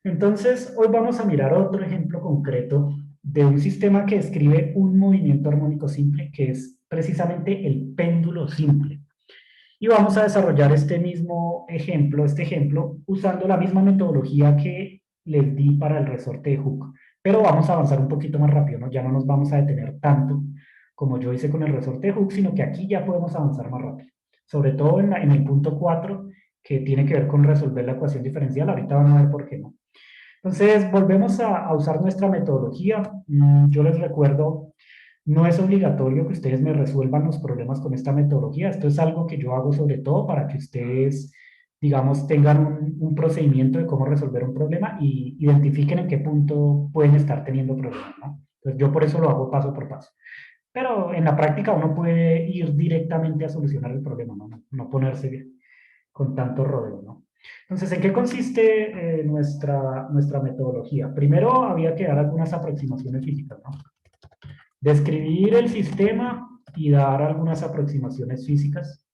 Entonces, hoy vamos a mirar otro ejemplo concreto de un sistema que describe un movimiento armónico simple, que es precisamente el péndulo simple. Y vamos a desarrollar este ejemplo, usando la misma metodología que les di para el resorte de Hooke. Pero vamos a avanzar un poquito más rápido, ¿no? Ya no nos vamos a detener tanto como yo hice con el resorte de Hooke, sino que aquí ya podemos avanzar más rápido. Sobre todo en el punto 4, que tiene que ver con resolver la ecuación diferencial. Ahorita van a ver por qué no. Entonces, volvemos a usar nuestra metodología. Yo les recuerdo, no es obligatorio que ustedes me resuelvan los problemas con esta metodología. Esto es algo que yo hago sobre todo para que ustedes, digamos, tengan un procedimiento de cómo resolver un problema y identifiquen en qué punto pueden estar teniendo problemas, ¿no? Entonces, yo por eso lo hago paso por paso. Pero en la práctica uno puede ir directamente a solucionar el problema, no ponerse con tanto rodeo, ¿no? Entonces, ¿en qué consiste nuestra metodología? Primero había que dar algunas aproximaciones físicas, ¿no? Describir el sistema y dar algunas aproximaciones físicas.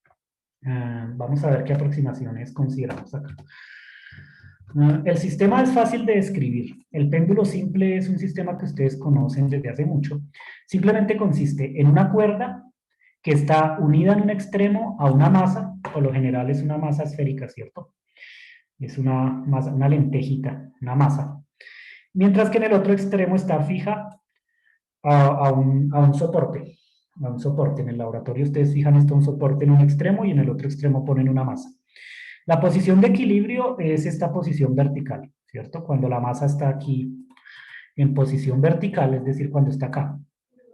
Vamos a ver qué aproximaciones consideramos acá. El sistema es fácil de describir. El péndulo simple es un sistema que ustedes conocen desde hace mucho. Simplemente consiste en una cuerda que está unida en un extremo a una masa, por lo general es una masa esférica, ¿cierto? Es una masa, una lentejita, una masa. Mientras que en el otro extremo está fija a un soporte. A un soporte. En el laboratorio ustedes fijan esto a un soporte en un extremo y en el otro extremo ponen una masa. La posición de equilibrio es esta posición vertical, ¿cierto? Cuando la masa está aquí en posición vertical, es decir, cuando está acá.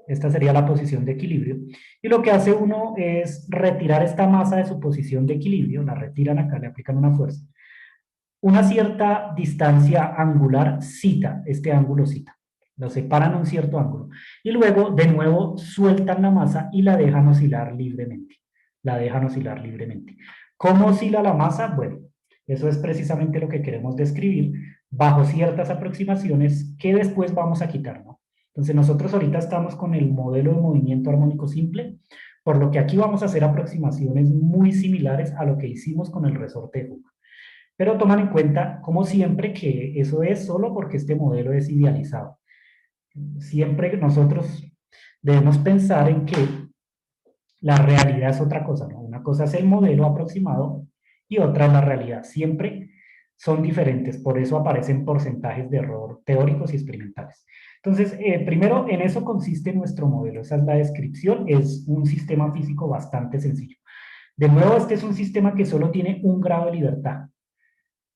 Esta sería la posición de equilibrio. Y lo que hace uno es retirar esta masa de su posición de equilibrio, la retiran acá, le aplican una fuerza. Una cierta distancia angular cita, este ángulo cita. Lo separan a un cierto ángulo. Y luego, de nuevo, sueltan la masa y la dejan oscilar libremente. La dejan oscilar libremente. ¿Cómo oscila la masa? Bueno, eso es precisamente lo que queremos describir bajo ciertas aproximaciones que después vamos a quitar, ¿no? Entonces nosotros ahorita estamos con el modelo de movimiento armónico simple, por lo que aquí vamos a hacer aproximaciones muy similares a lo que hicimos con el resorte de Hooke. Pero toman en cuenta, como siempre, que eso es solo porque este modelo es idealizado. Siempre nosotros debemos pensar en que la realidad es otra cosa, ¿no? Una cosa es el modelo aproximado y otra es la realidad. Siempre son diferentes, por eso aparecen porcentajes de error teóricos y experimentales. Entonces, primero, en eso consiste nuestro modelo. Esa es la descripción. Es un sistema físico bastante sencillo. De nuevo, este es un sistema que solo tiene un grado de libertad,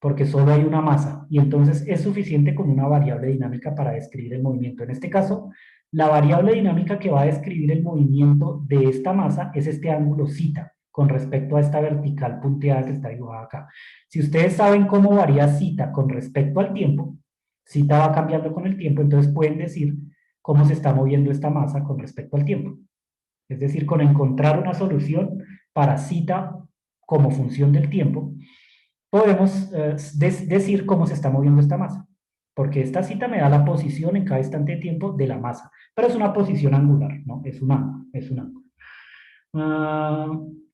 porque solo hay una masa, y entonces es suficiente con una variable dinámica para describir el movimiento. En este caso, la variable dinámica que va a describir el movimiento de esta masa es este ángulo zeta, con respecto a esta vertical punteada que está dibujada acá. Si ustedes saben cómo varía zeta con respecto al tiempo, zeta va cambiando con el tiempo, entonces pueden decir cómo se está moviendo esta masa con respecto al tiempo. Es decir, con encontrar una solución para zeta como función del tiempo, podemos decir cómo se está moviendo esta masa, porque esta cita me da la posición en cada instante de tiempo de la masa, pero es una posición angular, ¿no? Es un ángulo, es un ángulo.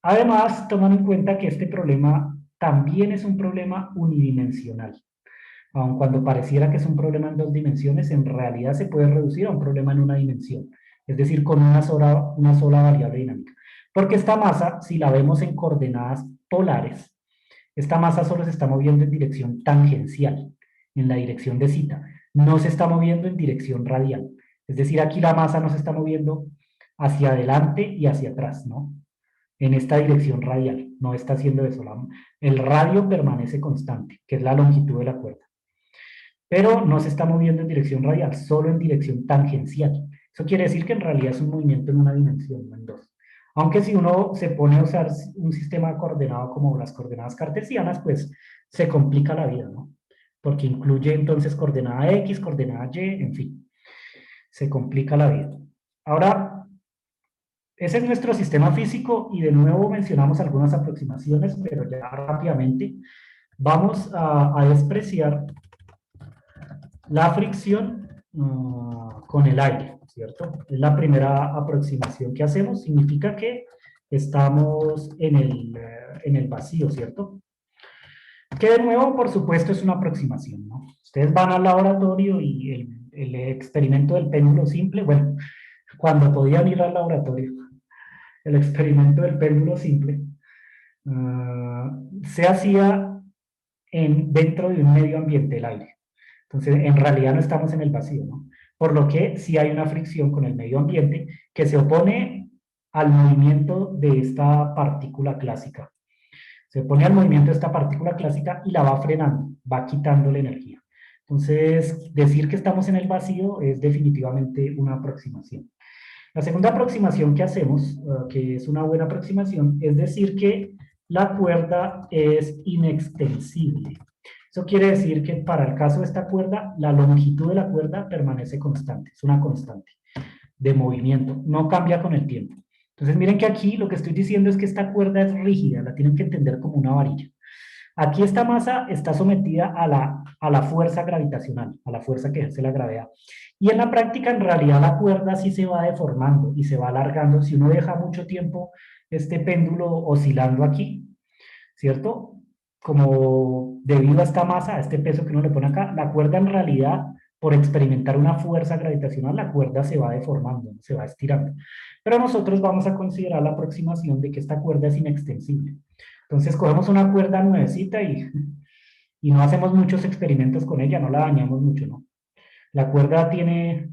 Además, toman en cuenta que este problema también es un problema unidimensional. Aun cuando pareciera que es un problema en dos dimensiones, en realidad se puede reducir a un problema en una dimensión, es decir, con una sola variable dinámica. Porque esta masa, si la vemos en coordenadas polares, esta masa solo se está moviendo en dirección tangencial, en la dirección de cita. No se está moviendo en dirección radial. Es decir, aquí la masa no se está moviendo hacia adelante y hacia atrás, ¿no? En esta dirección radial. No está haciendo eso. El radio permanece constante, que es la longitud de la cuerda. Pero no se está moviendo en dirección radial, solo en dirección tangencial. Eso quiere decir que en realidad es un movimiento en una dimensión, no en dos. Aunque si uno se pone a usar un sistema coordenado como las coordenadas cartesianas, pues se complica la vida, ¿no? Porque incluye entonces coordenada X, coordenada Y, en fin, se complica la vida. Ahora, ese es nuestro sistema físico y de nuevo mencionamos algunas aproximaciones, pero ya rápidamente vamos a despreciar la fricción con el aire, ¿cierto? Es la primera aproximación que hacemos, significa que estamos en el vacío, ¿cierto? Que de nuevo, por supuesto, es una aproximación, ¿no? Ustedes van al laboratorio y el experimento del péndulo simple, bueno, cuando podían ir al laboratorio, el experimento del péndulo simple se hacía dentro de un medio ambiente, el aire. Entonces, en realidad no estamos en el vacío, ¿no? Por lo que sí hay una fricción con el medio ambiente que se opone al movimiento de esta partícula clásica. Se opone al movimiento de esta partícula clásica y la va frenando, va quitándole energía. Entonces, decir que estamos en el vacío es definitivamente una aproximación. La segunda aproximación que hacemos, que es una buena aproximación, es decir que la cuerda es inextensible. Eso quiere decir que para el caso de esta cuerda, la longitud de la cuerda permanece constante, es una constante de movimiento, no cambia con el tiempo. Entonces miren que aquí lo que estoy diciendo es que esta cuerda es rígida, la tienen que entender como una varilla. Aquí esta masa está sometida a la fuerza gravitacional, a la fuerza que ejerce la gravedad. Y en la práctica, en realidad, la cuerda sí se va deformando y se va alargando. Si uno deja mucho tiempo este péndulo oscilando aquí, ¿cierto? Como debido a esta masa, a este peso que uno le pone acá, la cuerda en realidad, por experimentar una fuerza gravitacional, la cuerda se va deformando, se va estirando. Pero nosotros vamos a considerar la aproximación de que esta cuerda es inextensible. Entonces cogemos una cuerda nuevecita y no hacemos muchos experimentos con ella, no la dañamos mucho, ¿no? La cuerda tiene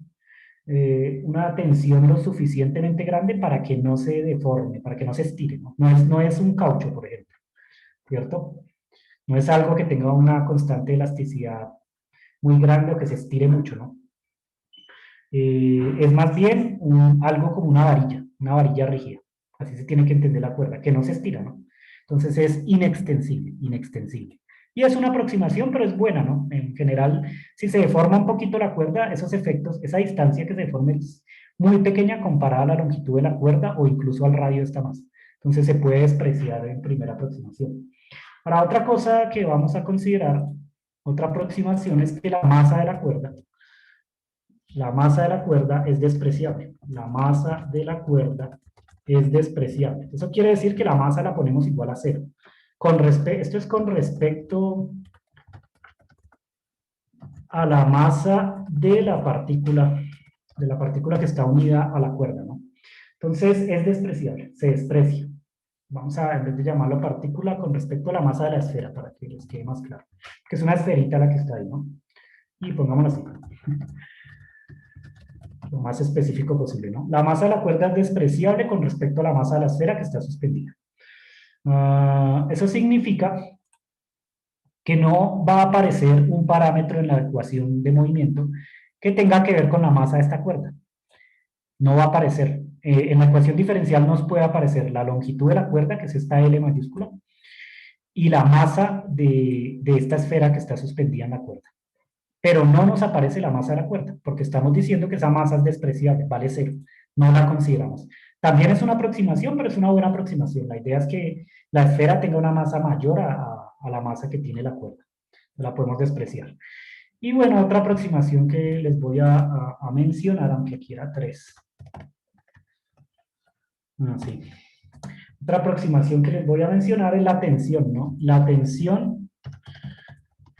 una tensión lo suficientemente grande para que no se deforme, para que no se estire, ¿no? No es un caucho, por ejemplo, ¿cierto? No es algo que tenga una constante elasticidad muy grande o que se estire mucho, ¿no? Es más bien algo como una varilla rígida. Así se tiene que entender la cuerda, que no se estira, ¿no? Entonces es inextensible, inextensible. Y es una aproximación, pero es buena, ¿no? En general, si se deforma un poquito la cuerda, esos efectos, esa distancia que se deforme es muy pequeña comparada a la longitud de la cuerda o incluso al radio de esta masa. Entonces se puede despreciar en primera aproximación. Para otra cosa que vamos a considerar, otra aproximación es que la masa de la cuerda es despreciable. La masa de la cuerda es despreciable. Eso quiere decir que la masa la ponemos igual a cero. Esto es con respecto a la masa de la partícula que está unida a la cuerda, ¿no? Entonces es despreciable, se desprecia. Vamos a, en vez de llamarlo partícula, con respecto a la masa de la esfera, para que les quede más claro. Que es una esferita la que está ahí, ¿no? Y pongámoslo así. Lo más específico posible, ¿no? La masa de la cuerda es despreciable con respecto a la masa de la esfera que está suspendida. Eso significa que no va a aparecer un parámetro en la ecuación de movimiento que tenga que ver con la masa de esta cuerda. No va a aparecer. En la ecuación diferencial nos puede aparecer la longitud de la cuerda, que es esta L mayúscula, y la masa de esta esfera que está suspendida en la cuerda. Pero no nos aparece la masa de la cuerda, porque estamos diciendo que esa masa es despreciable, vale cero, no la consideramos. También es una aproximación, pero es una buena aproximación. La idea es que la esfera tenga una masa mayor a la masa que tiene la cuerda. La podemos despreciar. Y bueno, otra aproximación que les voy a mencionar, aunque aquí era 3. Sí. Otra aproximación que les voy a mencionar es la tensión, ¿no? La tensión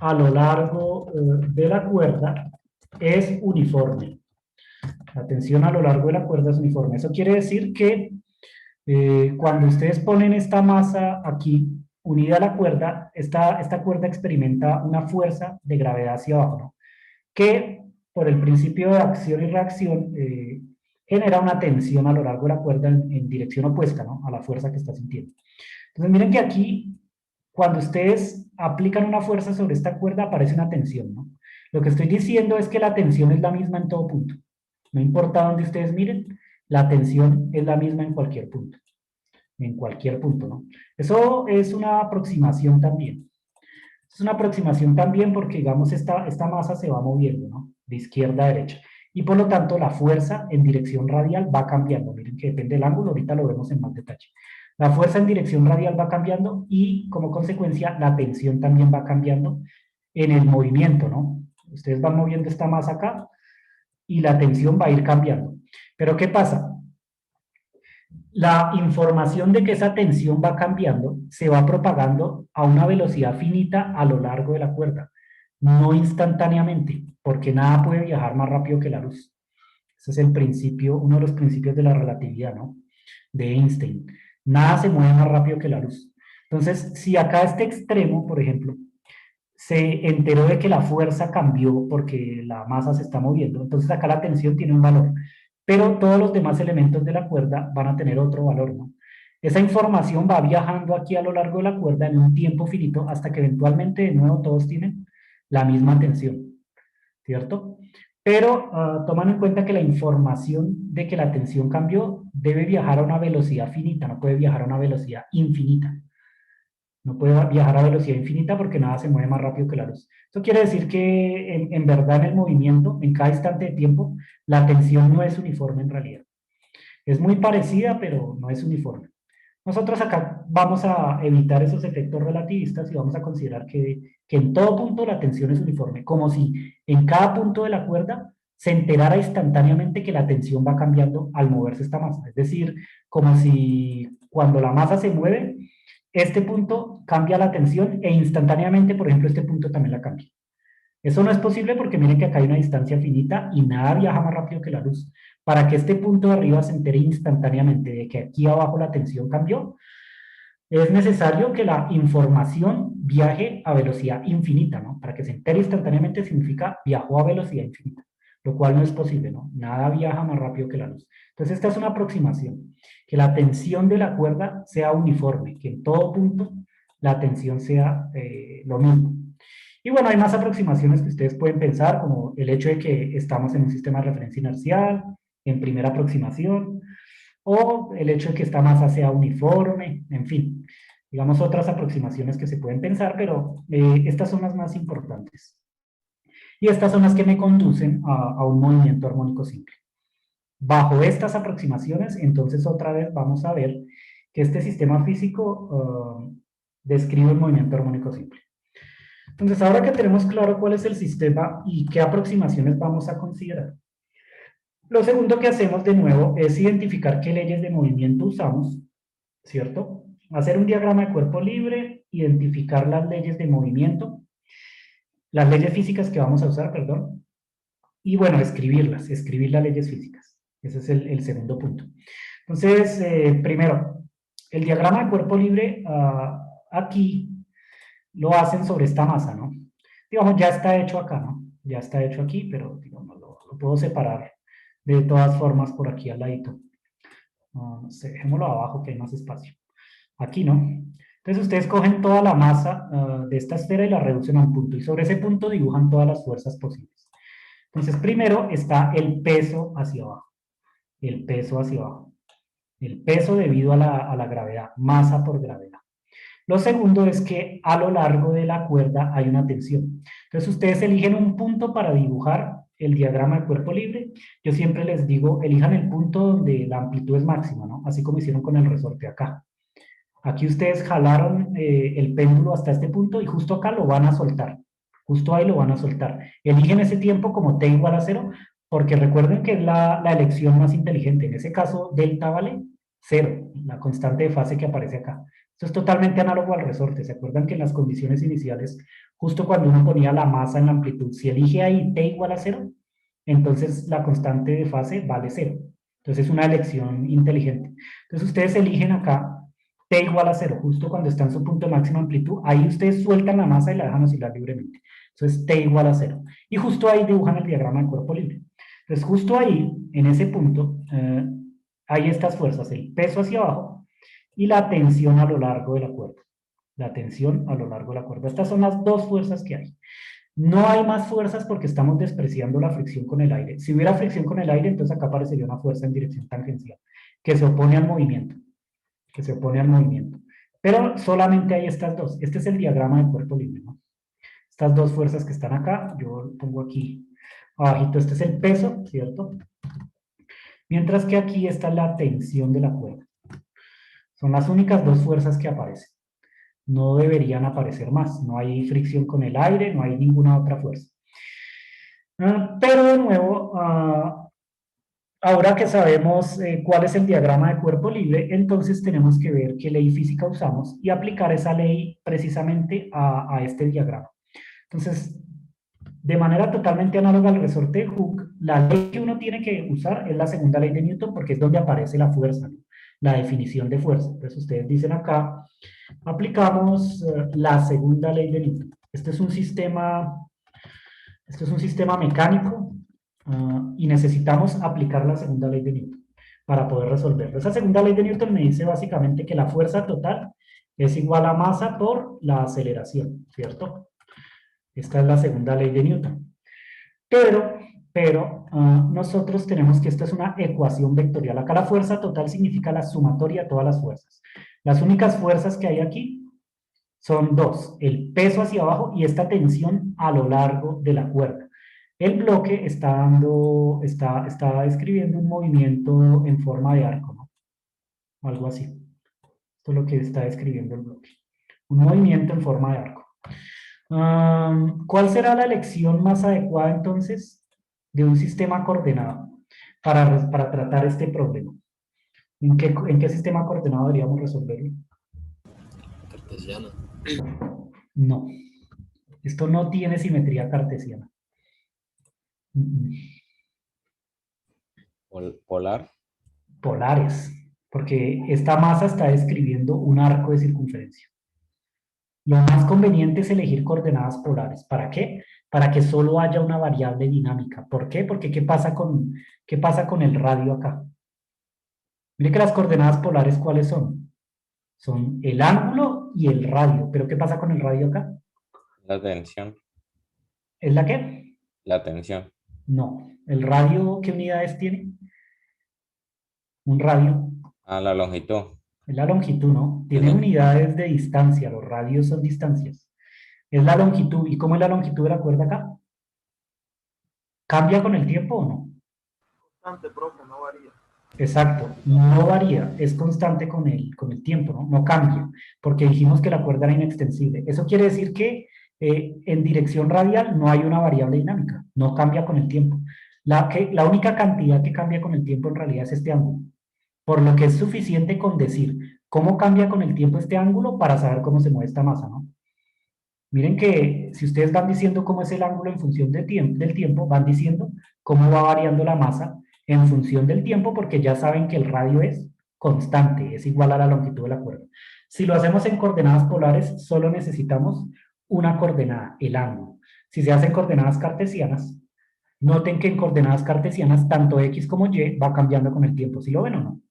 a lo largo de la cuerda es uniforme. La tensión a lo largo de la cuerda es uniforme. Eso quiere decir que cuando ustedes ponen esta masa aquí unida a la cuerda, esta cuerda experimenta una fuerza de gravedad hacia abajo, ¿no? Que por el principio de acción y reacción genera una tensión a lo largo de la cuerda en dirección opuesta, ¿no? A la fuerza que está sintiendo. Entonces miren que aquí, cuando ustedes aplican una fuerza sobre esta cuerda, aparece una tensión, ¿no? Lo que estoy diciendo es que la tensión es la misma en todo punto. No importa dónde ustedes miren, la tensión es la misma en cualquier punto. En cualquier punto, ¿no? Eso es una aproximación también. Es una aproximación también porque, digamos, esta masa se va moviendo, ¿no? De izquierda a derecha. Y por lo tanto, la fuerza en dirección radial va cambiando. Miren que depende del ángulo, ahorita lo vemos en más detalle. La fuerza en dirección radial va cambiando y, como consecuencia, la tensión también va cambiando en el movimiento, ¿no? Ustedes van moviendo esta masa acá y la tensión va a ir cambiando. Pero, ¿qué pasa? La información de que esa tensión va cambiando se va propagando a una velocidad finita a lo largo de la cuerda, no instantáneamente, porque nada puede viajar más rápido que la luz. Ese es el principio, uno de los principios de la relatividad, ¿no? De Einstein. Nada se mueve más rápido que la luz. Entonces, si acá este extremo, por ejemplo, se enteró de que la fuerza cambió porque la masa se está moviendo, entonces acá la tensión tiene un valor, pero todos los demás elementos de la cuerda van a tener otro valor, ¿no? Esa información va viajando aquí a lo largo de la cuerda en un tiempo finito hasta que eventualmente de nuevo todos tienen la misma tensión, ¿cierto? Pero toman en cuenta que la información de que la tensión cambió debe viajar a una velocidad finita, no puede viajar a una velocidad infinita. No puede viajar a velocidad infinita porque nada se mueve más rápido que la luz. Eso quiere decir que en verdad en el movimiento, en cada instante de tiempo, la tensión no es uniforme en realidad. Es muy parecida, pero no es uniforme. Nosotros acá vamos a evitar esos efectos relativistas y vamos a considerar que en todo punto la tensión es uniforme, como si en cada punto de la cuerda se enterara instantáneamente que la tensión va cambiando al moverse esta masa. Es decir, como si cuando la masa se mueve, este punto cambia la tensión e instantáneamente, por ejemplo, este punto también la cambia. Eso no es posible porque miren que acá hay una distancia finita y nada viaja más rápido que la luz. Para que este punto de arriba se entere instantáneamente de que aquí abajo la tensión cambió, es necesario que la información viaje a velocidad infinita, ¿no? Para que se entere instantáneamente significa viajó a velocidad infinita, lo cual no es posible, ¿no? Nada viaja más rápido que la luz. Entonces esta es una aproximación, que la tensión de la cuerda sea uniforme, que en todo punto la tensión sea lo mismo. Y bueno, hay más aproximaciones que ustedes pueden pensar, como el hecho de que estamos en un sistema de referencia inercial, en primera aproximación, o el hecho de que esta masa sea uniforme, en fin, digamos otras aproximaciones que se pueden pensar, pero estas son las más importantes. Y estas son las que me conducen a un movimiento armónico simple. Bajo estas aproximaciones, entonces otra vez vamos a ver que este sistema físico describe un movimiento armónico simple. Entonces, ahora que tenemos claro cuál es el sistema y qué aproximaciones vamos a considerar, lo segundo que hacemos de nuevo es identificar qué leyes de movimiento usamos, ¿cierto? Hacer un diagrama de cuerpo libre, identificar las leyes de movimiento, las leyes físicas que vamos a usar, perdón, y bueno, escribirlas, escribir las leyes físicas. Ese es el segundo punto. Entonces, primero, el diagrama de cuerpo libre, aquí lo hacen sobre esta masa, ¿no? Digamos, ya está hecho acá, ¿no? Ya está hecho aquí, pero digamos, lo puedo separar de todas formas por aquí al ladito. No sé, dejémoslo abajo que hay más espacio. Aquí no. Entonces ustedes cogen toda la masa de esta esfera y la reducen a un punto. Y sobre ese punto dibujan todas las fuerzas posibles. Entonces primero está el peso hacia abajo. El peso hacia abajo. El peso debido a la gravedad. Masa por gravedad. Lo segundo es que a lo largo de la cuerda hay una tensión. Entonces ustedes eligen un punto para dibujar el diagrama de cuerpo libre. Yo siempre les digo, elijan el punto donde la amplitud es máxima, ¿no? Así como hicieron con el resorte acá. Aquí ustedes jalaron el péndulo hasta este punto y justo acá lo van a soltar. Justo ahí lo van a soltar. Eligen ese tiempo como t igual a 0, porque recuerden que es la elección más inteligente. En ese caso, delta vale 0, la constante de fase que aparece acá. Esto es totalmente análogo al resorte. ¿Se acuerdan que en las condiciones iniciales, justo cuando uno ponía la masa en la amplitud, si elige ahí t igual a 0, entonces la constante de fase vale 0. Entonces es una elección inteligente. Entonces ustedes eligen acá t igual a 0, justo cuando está en su punto de máxima amplitud, ahí ustedes sueltan la masa y la dejan oscilar libremente. Entonces t igual a 0. Y justo ahí dibujan el diagrama de cuerpo libre. Entonces justo ahí, en ese punto, hay estas fuerzas, el peso hacia abajo y la tensión a lo largo de la cuerda. La tensión a lo largo de la cuerda. Estas son las dos fuerzas que hay. No hay más fuerzas porque estamos despreciando la fricción con el aire. Si hubiera fricción con el aire, entonces acá aparecería una fuerza en dirección tangencial que se opone al movimiento. Que se opone al movimiento. Pero solamente hay estas dos. Este es el diagrama de cuerpo libre, ¿no? Estas dos fuerzas que están acá, yo lo pongo aquí abajito, este es el peso, ¿cierto? Mientras que aquí está la tensión de la cuerda. Son las únicas dos fuerzas que aparecen. No deberían aparecer más. No hay fricción con el aire, no hay ninguna otra fuerza. Pero de nuevo, Ahora que sabemos cuál es el diagrama de cuerpo libre, entonces tenemos que ver qué ley física usamos y aplicar esa ley precisamente a este diagrama. Entonces, de manera totalmente análoga al resorte de Hooke, la ley que uno tiene que usar es la segunda ley de Newton porque es donde aparece la fuerza, ¿no? La definición de fuerza. Entonces ustedes dicen acá, aplicamos la segunda ley de Newton. Esto es un sistema mecánico y necesitamos aplicar la segunda ley de Newton para poder resolverlo. Esa segunda ley de Newton me dice básicamente que la fuerza total es igual a masa por la aceleración, ¿cierto? Esta es la segunda ley de Newton. Pero nosotros tenemos que esta es una ecuación vectorial. Acá la fuerza total significa la sumatoria de todas las fuerzas. Las únicas fuerzas que hay aquí son dos, el peso hacia abajo y esta tensión a lo largo de la cuerda. El bloque está describiendo un movimiento en forma de arco, ¿no? Algo así. Esto es lo que está describiendo el bloque. Un movimiento en forma de arco. ¿Cuál será la elección más adecuada entonces de un sistema coordenado para tratar este problema? ¿En qué sistema coordenado deberíamos resolverlo? Cartesiana. No, esto no tiene simetría cartesiana. Polar. Polares, porque esta masa está describiendo un arco de circunferencia. Lo más conveniente es elegir coordenadas polares. ¿Para qué? Para que solo haya una variable dinámica. ¿Por qué? Porque qué pasa con el radio acá? Mire que las coordenadas polares, ¿cuáles son? Son el ángulo y el radio. ¿Pero qué pasa con el radio acá? La tensión. ¿Es la qué? La tensión. No. ¿El radio qué unidades tiene? Un radio. Ah, la longitud. Es la longitud, ¿no? Sí, Tiene sí. unidades de distancia. Los radios son distancias. Es la longitud. ¿Y cómo es la longitud de la cuerda acá? ¿Cambia con el tiempo o no? Constante, profe, no varía. Exacto, no varía, es constante con el tiempo, ¿no? No cambia, porque dijimos que la cuerda era inextensible. Eso quiere decir que en dirección radial no hay una variable dinámica, no cambia con el tiempo. La única cantidad que cambia con el tiempo en realidad es este ángulo, por lo que es suficiente con decir cómo cambia con el tiempo este ángulo para saber cómo se mueve esta masa, ¿no? Miren que si ustedes van diciendo cómo es el ángulo en función del tiempo, van diciendo cómo va variando la masa en función del tiempo, porque ya saben que el radio es constante, es igual a la longitud de la cuerda. Si lo hacemos en coordenadas polares, solo necesitamos una coordenada, el ángulo. Si se hacen coordenadas cartesianas, noten que en coordenadas cartesianas, tanto X como Y va cambiando con el tiempo. ¿Sí lo ven o no?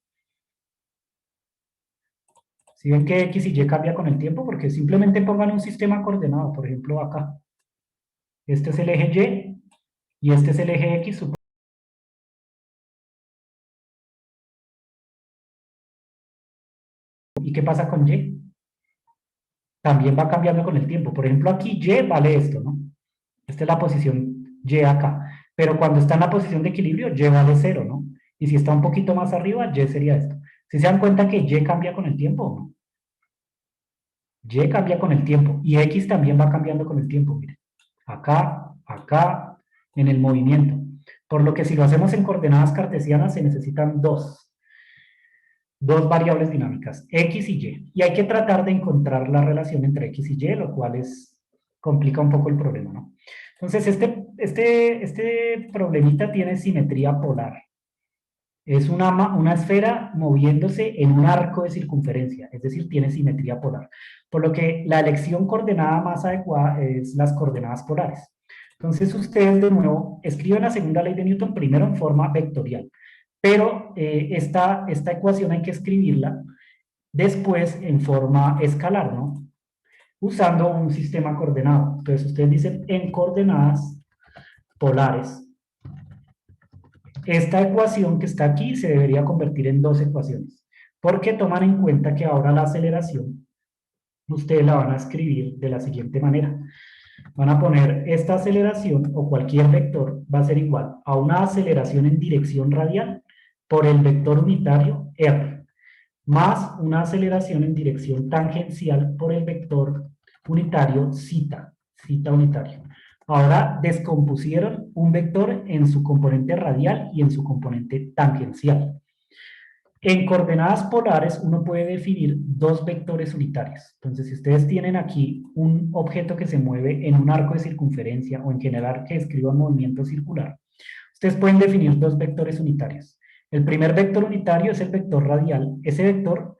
Si ven que X y Y cambia con el tiempo, porque simplemente pongan un sistema coordenado, por ejemplo acá. Este es el eje Y y este es el eje X. ¿Y qué pasa con Y? También va cambiando con el tiempo. Por ejemplo, aquí Y vale esto, ¿no? Esta es la posición Y acá. Pero cuando está en la posición de equilibrio, Y vale 0, ¿no? Y si está un poquito más arriba, Y sería esto. ¿Si se dan cuenta que Y cambia con el tiempo o no? Y cambia con el tiempo. Y X también va cambiando con el tiempo, miren. Acá, acá, en el movimiento. Por lo que si lo hacemos en coordenadas cartesianas, se necesitan dos variables dinámicas, X y Y. Y hay que tratar de encontrar la relación entre X y Y, lo cual complica un poco el problema, ¿no? Entonces, este problemita tiene simetría polar. Es una esfera moviéndose en un arco de circunferencia, es decir, tiene simetría polar. Por lo que la elección coordenada más adecuada es las coordenadas polares. Entonces, ustedes de nuevo escriben la segunda ley de Newton primero en forma vectorial, pero esta ecuación hay que escribirla después en forma escalar, ¿no? Usando un sistema coordenado. Entonces, ustedes dicen en coordenadas polares. Esta ecuación que está aquí se debería convertir en dos ecuaciones, porque toman en cuenta que ahora la aceleración, ustedes la van a escribir de la siguiente manera. Van a poner esta aceleración o cualquier vector va a ser igual a una aceleración en dirección radial por el vector unitario r, más una aceleración en dirección tangencial por el vector unitario zeta unitario. Ahora descompusieron un vector en su componente radial y en su componente tangencial. En coordenadas polares uno puede definir dos vectores unitarios. Entonces, si ustedes tienen aquí un objeto que se mueve en un arco de circunferencia o en general que describa un movimiento circular, ustedes pueden definir dos vectores unitarios. El primer vector unitario es el vector radial. Ese vector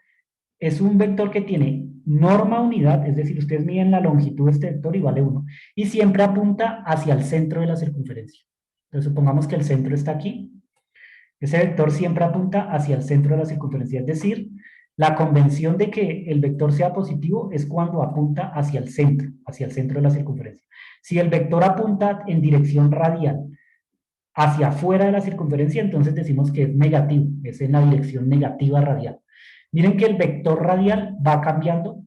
es un vector que tiene norma unidad, es decir, ustedes miden la longitud de este vector y vale 1, y siempre apunta hacia el centro de la circunferencia. Entonces, supongamos que el centro está aquí. Ese vector siempre apunta hacia el centro de la circunferencia, es decir, la convención de que el vector sea positivo es cuando apunta hacia el centro de la circunferencia. Si el vector apunta en dirección radial hacia afuera de la circunferencia, entonces decimos que es negativo, es en la dirección negativa radial. Miren que el vector radial va cambiando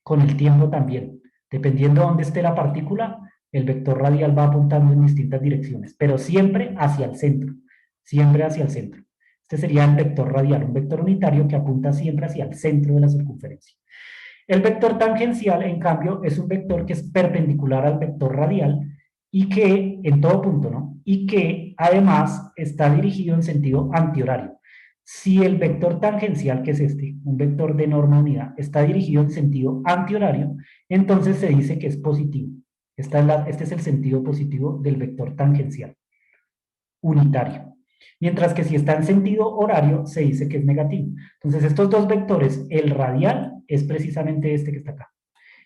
con el tiempo también. Dependiendo de dónde esté la partícula, el vector radial va apuntando en distintas direcciones, pero siempre hacia el centro, siempre hacia el centro. Este sería el vector radial, un vector unitario que apunta siempre hacia el centro de la circunferencia. El vector tangencial, en cambio, es un vector que es perpendicular al vector radial y que, en todo punto, ¿no? Y que además está dirigido en sentido antihorario. Si el vector tangencial, que es este, un vector de norma unidad, está dirigido en sentido antihorario, entonces se dice que es positivo. Este es el sentido positivo del vector tangencial unitario. Mientras que si está en sentido horario, se dice que es negativo. Entonces, estos dos vectores, el radial es precisamente este que está acá.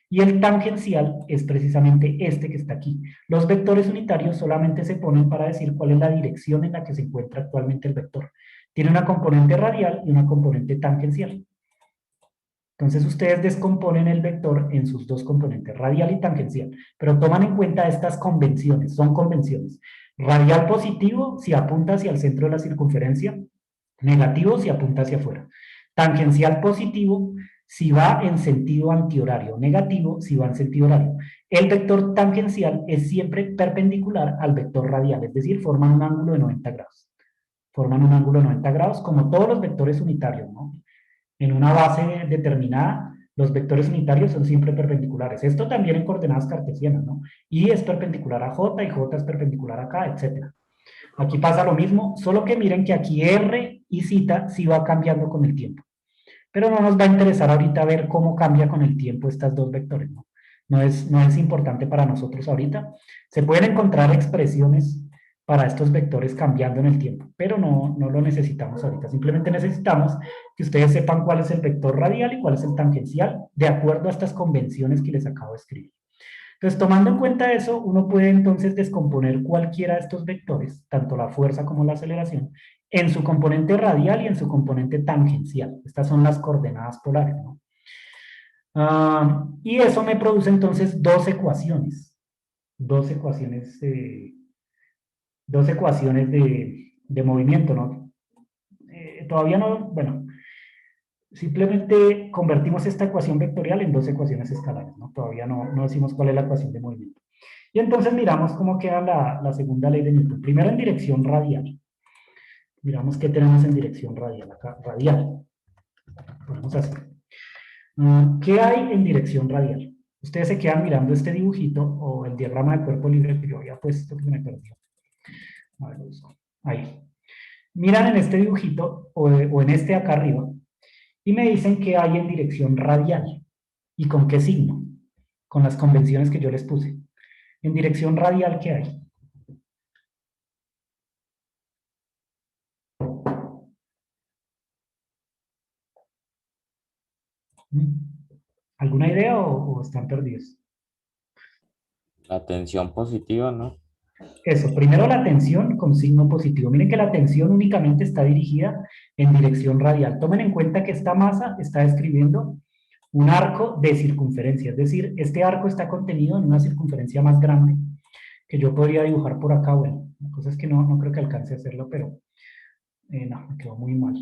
Y el tangencial es precisamente este que está aquí. Los vectores unitarios solamente se ponen para decir cuál es la dirección en la que se encuentra actualmente el vector. Tiene una componente radial y una componente tangencial. Entonces ustedes descomponen el vector en sus dos componentes, radial y tangencial, pero toman en cuenta estas convenciones, son convenciones. Radial positivo si apunta hacia el centro de la circunferencia, negativo si apunta hacia afuera. Tangencial positivo si va en sentido antihorario, negativo si va en sentido horario. El vector tangencial es siempre perpendicular al vector radial, es decir, forman un ángulo de 90 grados. Forman un ángulo de 90 grados como todos los vectores unitarios, ¿no? En una base determinada, los vectores unitarios son siempre perpendiculares. Esto también en coordenadas cartesianas, ¿no? Y es perpendicular a J y J es perpendicular a K, etc. Aquí pasa lo mismo, solo que miren que aquí R y Z sí va cambiando con el tiempo. Pero no nos va a interesar ahorita ver cómo cambia con el tiempo estas dos vectores, ¿no? No es importante para nosotros ahorita. Se pueden encontrar expresiones para estos vectores cambiando en el tiempo, pero no lo necesitamos ahorita. Simplemente necesitamos que ustedes sepan cuál es el vector radial y cuál es el tangencial, de acuerdo a estas convenciones que les acabo de escribir. Entonces, tomando en cuenta eso, uno puede entonces descomponer cualquiera de estos vectores, tanto la fuerza como la aceleración, en su componente radial y en su componente tangencial. Estas son las coordenadas polares, ¿no? Y eso me produce entonces dos ecuaciones de movimiento, ¿no? Todavía no, bueno, simplemente convertimos esta ecuación vectorial en dos ecuaciones escalares, ¿no? Todavía no decimos cuál es la ecuación de movimiento. Y entonces miramos cómo queda la segunda ley de Newton. Primero en dirección radial. Miramos qué tenemos en dirección radial. Acá, radial. Ponemos así. ¿Qué hay en dirección radial? Ustedes se quedan mirando este dibujito o el diagrama de cuerpo libre que yo había puesto que me perdió. A ver, lo busco. Ahí. Miran en este dibujito o en este acá arriba y me dicen qué hay en dirección radial y con qué signo, con las convenciones que yo les puse. En dirección radial, ¿qué hay? ¿Alguna idea o están perdidos? La tensión positiva, ¿no? Eso, primero la tensión con signo positivo. Miren que la tensión únicamente está dirigida en dirección radial. Tomen en cuenta que esta masa está describiendo un arco de circunferencia, es decir, este arco está contenido en una circunferencia más grande que yo podría dibujar por acá. Bueno, la cosa es que no creo que alcance a hacerlo, pero no, me quedó muy mal.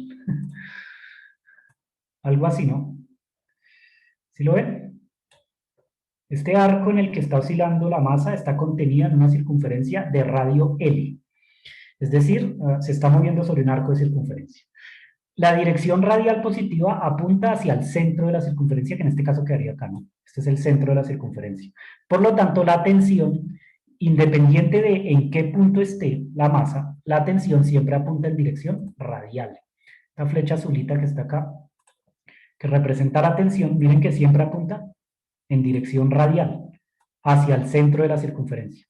Algo así, ¿no? ¿Sí lo ven? Este arco en el que está oscilando la masa está contenida en una circunferencia de radio L. Es decir, se está moviendo sobre un arco de circunferencia. La dirección radial positiva apunta hacia el centro de la circunferencia, que en este caso quedaría acá, ¿no? Este es el centro de la circunferencia. Por lo tanto, la tensión independiente de en qué punto esté la masa, la tensión siempre apunta en dirección radial. Esta flecha azulita que está acá, que representa la tensión, miren que siempre apunta en dirección radial, hacia el centro de la circunferencia.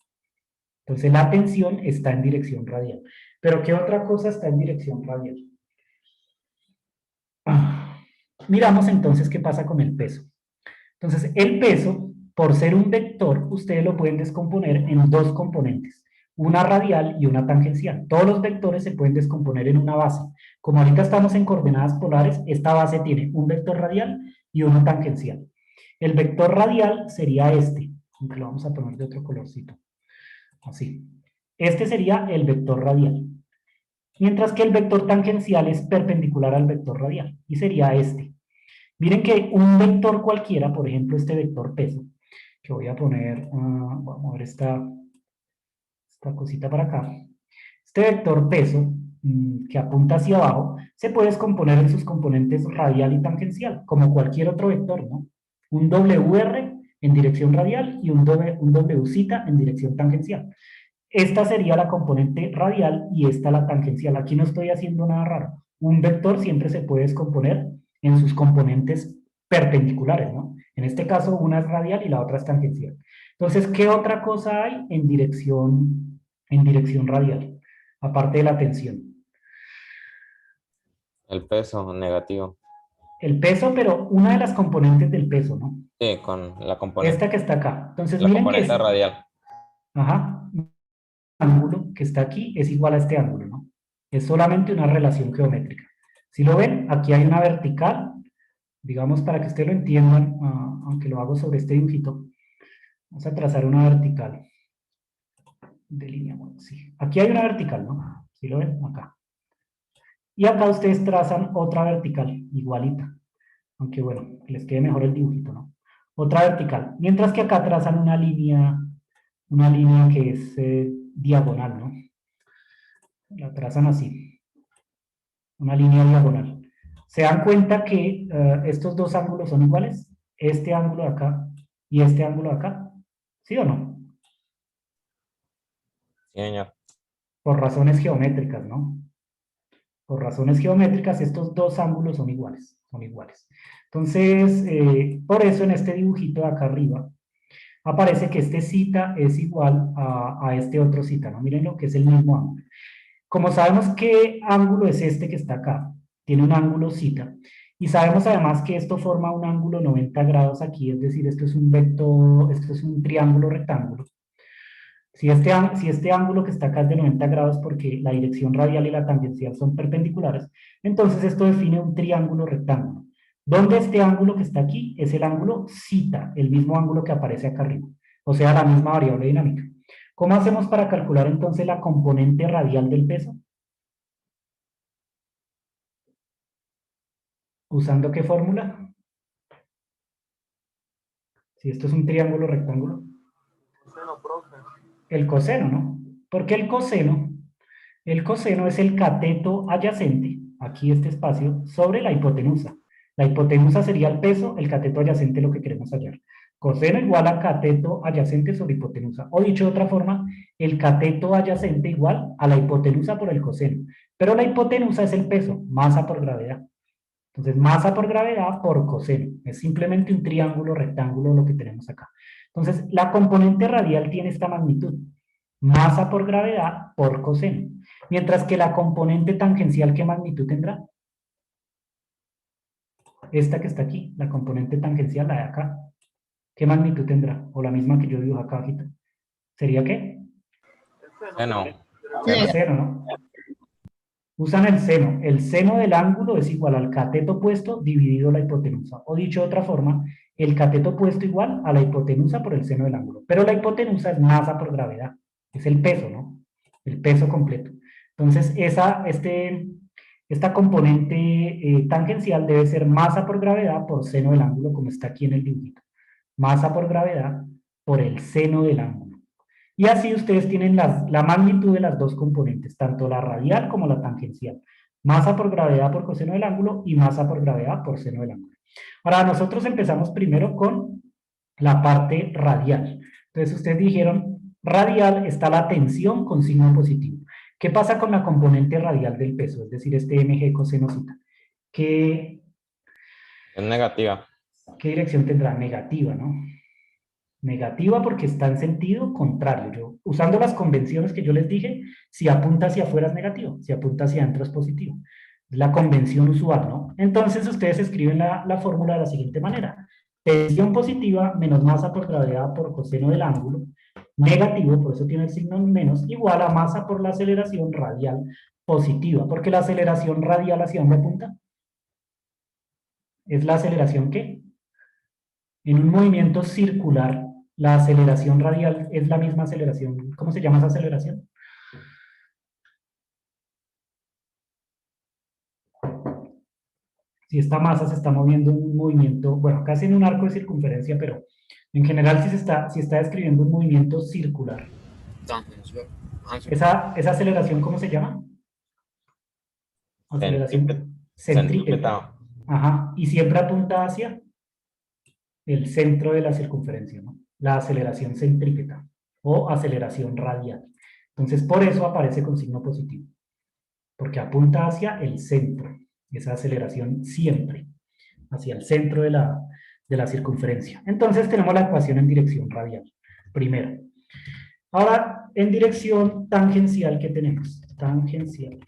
Entonces la tensión está en dirección radial. ¿Pero qué otra cosa está en dirección radial? Miramos entonces qué pasa con el peso. Entonces el peso, por ser un vector, ustedes lo pueden descomponer en dos componentes, una radial y una tangencial. Todos los vectores se pueden descomponer en una base. Como ahorita estamos en coordenadas polares, esta base tiene un vector radial y uno tangencial. El vector radial sería este, aunque lo vamos a poner de otro colorcito. Así. Este sería el vector radial. Mientras que el vector tangencial es perpendicular al vector radial, y sería este. Miren que un vector cualquiera, por ejemplo este vector peso, que voy a poner, voy a mover esta cosita para acá. Este vector peso, que apunta hacia abajo, se puede descomponer en sus componentes radial y tangencial, como cualquier otro vector, ¿no? Un WR en dirección radial y un WZ en dirección tangencial. Esta sería la componente radial y esta la tangencial. Aquí no estoy haciendo nada raro. Un vector siempre se puede descomponer en sus componentes perpendiculares, ¿no? En este caso, una es radial y la otra es tangencial. Entonces, ¿qué otra cosa hay en dirección radial? Aparte de la tensión. El peso negativo. El peso, pero una de las componentes del peso, ¿no? Sí, con la componente. Esta que está acá. Entonces, La miren que componente radial. ajá, ángulo que está aquí es igual a este ángulo, ¿no? Es solamente una relación geométrica. Si lo ven, aquí hay una vertical, digamos para que ustedes lo entiendan, aunque lo hago sobre este dibujito, vamos a trazar una vertical de línea, bueno, sí. Aquí hay una vertical, ¿no? ¿Sí lo ven? Acá. Y acá ustedes trazan otra vertical, igualita, aunque bueno, que les quede mejor el dibujito, ¿no? Otra vertical, mientras que acá trazan una línea que es diagonal, ¿no? La trazan así, una línea diagonal. ¿Se dan cuenta que estos dos ángulos son iguales? Este ángulo de acá y este ángulo de acá. ¿Sí o no? Sí, señor. Por razones geométricas, ¿no? Por razones geométricas estos dos ángulos son iguales, son iguales. Entonces, por eso en este dibujito de acá arriba, aparece que este cita es igual a este otro cita, ¿no? Miren lo que es el mismo ángulo. Como sabemos qué ángulo es este que está acá, tiene un ángulo cita, y sabemos además que esto forma un ángulo 90 grados aquí, es decir, esto es un vector, esto es un triángulo rectángulo. Si este ángulo que está acá es de 90 grados porque la dirección radial y la tangencial son perpendiculares, entonces esto define un triángulo rectángulo. Donde este ángulo que está aquí es el ángulo cita, el mismo ángulo que aparece acá arriba, o sea, la misma variable dinámica. ¿Cómo hacemos para calcular entonces la componente radial del peso? ¿Usando qué fórmula? Si esto es un triángulo rectángulo. Coseno, profe. El coseno, ¿no? Porque el coseno es el cateto adyacente, aquí este espacio, sobre la hipotenusa. La hipotenusa sería el peso, el cateto adyacente lo que queremos hallar. Coseno igual a cateto adyacente sobre hipotenusa. O dicho de otra forma, el cateto adyacente igual a la hipotenusa por el coseno. Pero la hipotenusa es el peso, masa por gravedad. Entonces, masa por gravedad por coseno. Es simplemente un triángulo rectángulo lo que tenemos acá. Entonces, la componente radial tiene esta magnitud. Masa por gravedad por coseno. Mientras que la componente tangencial, ¿qué magnitud tendrá? Esta que está aquí, la componente tangencial, la de acá. ¿Qué magnitud tendrá? O la misma que yo dibujo acá abajito. ¿Sería qué? El Seno. El seno, ¿no? Usan el seno. El seno del ángulo es igual al cateto opuesto dividido la hipotenusa. O dicho de otra forma, el cateto opuesto igual a la hipotenusa por el seno del ángulo. Pero la hipotenusa es masa por gravedad. Es el peso, ¿no? El peso completo. Entonces, esta componente tangencial debe ser masa por gravedad por seno del ángulo, como está aquí en el dibujito. Masa por gravedad por el seno del ángulo. Y así ustedes tienen la magnitud de las dos componentes, tanto la radial como la tangencial. Masa por gravedad por coseno del ángulo y masa por gravedad por seno del ángulo. Ahora, nosotros empezamos primero con la parte radial. Entonces, ustedes dijeron, radial está la tensión con signo positivo. ¿Qué pasa con la componente radial del peso? Es decir, este mg coseno zeta. ¿Qué Es negativa. dirección tendrá? Negativa, ¿no? Negativa porque está en sentido contrario. Usando las convenciones que yo les dije, si apunta hacia afuera es negativo, si apunta hacia adentro es positivo. La convención usual, ¿no? Entonces ustedes escriben la fórmula de la siguiente manera. Tensión positiva menos masa por gravedad por coseno del ángulo, negativo, por eso tiene el signo menos, igual a masa por la aceleración radial positiva, porque la aceleración radial ¿hacia dónde apunta? ¿Es la aceleración qué? En un movimiento circular, la aceleración radial es la misma aceleración. ¿Cómo se llama esa aceleración? Si esta masa se está moviendo en un movimiento, bueno, casi en un arco de circunferencia, pero en general si está describiendo un movimiento circular. ¿Esa aceleración cómo se llama? Aceleración centrípeta. Ajá, y siempre apunta hacia el centro de la circunferencia, ¿no? La aceleración centrípeta o aceleración radial. Entonces, por eso aparece con signo positivo, porque apunta hacia el centro, esa aceleración siempre, hacia el centro de la circunferencia. Entonces, tenemos la ecuación en dirección radial, primero. Ahora, en dirección tangencial, ¿qué tenemos? Tangencial.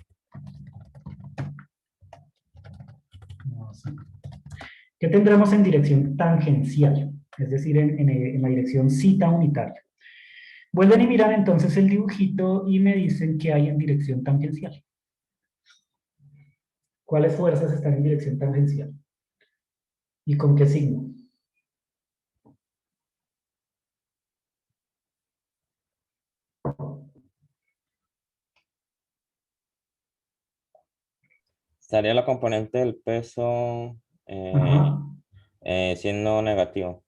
¿Qué tendremos en dirección tangencial? Es decir, en la dirección zeta unitaria. Vuelven y miran entonces el dibujito y me dicen qué hay en dirección tangencial. ¿Cuáles fuerzas están en dirección tangencial? ¿Y con qué signo? Estaría la componente del peso siendo negativo.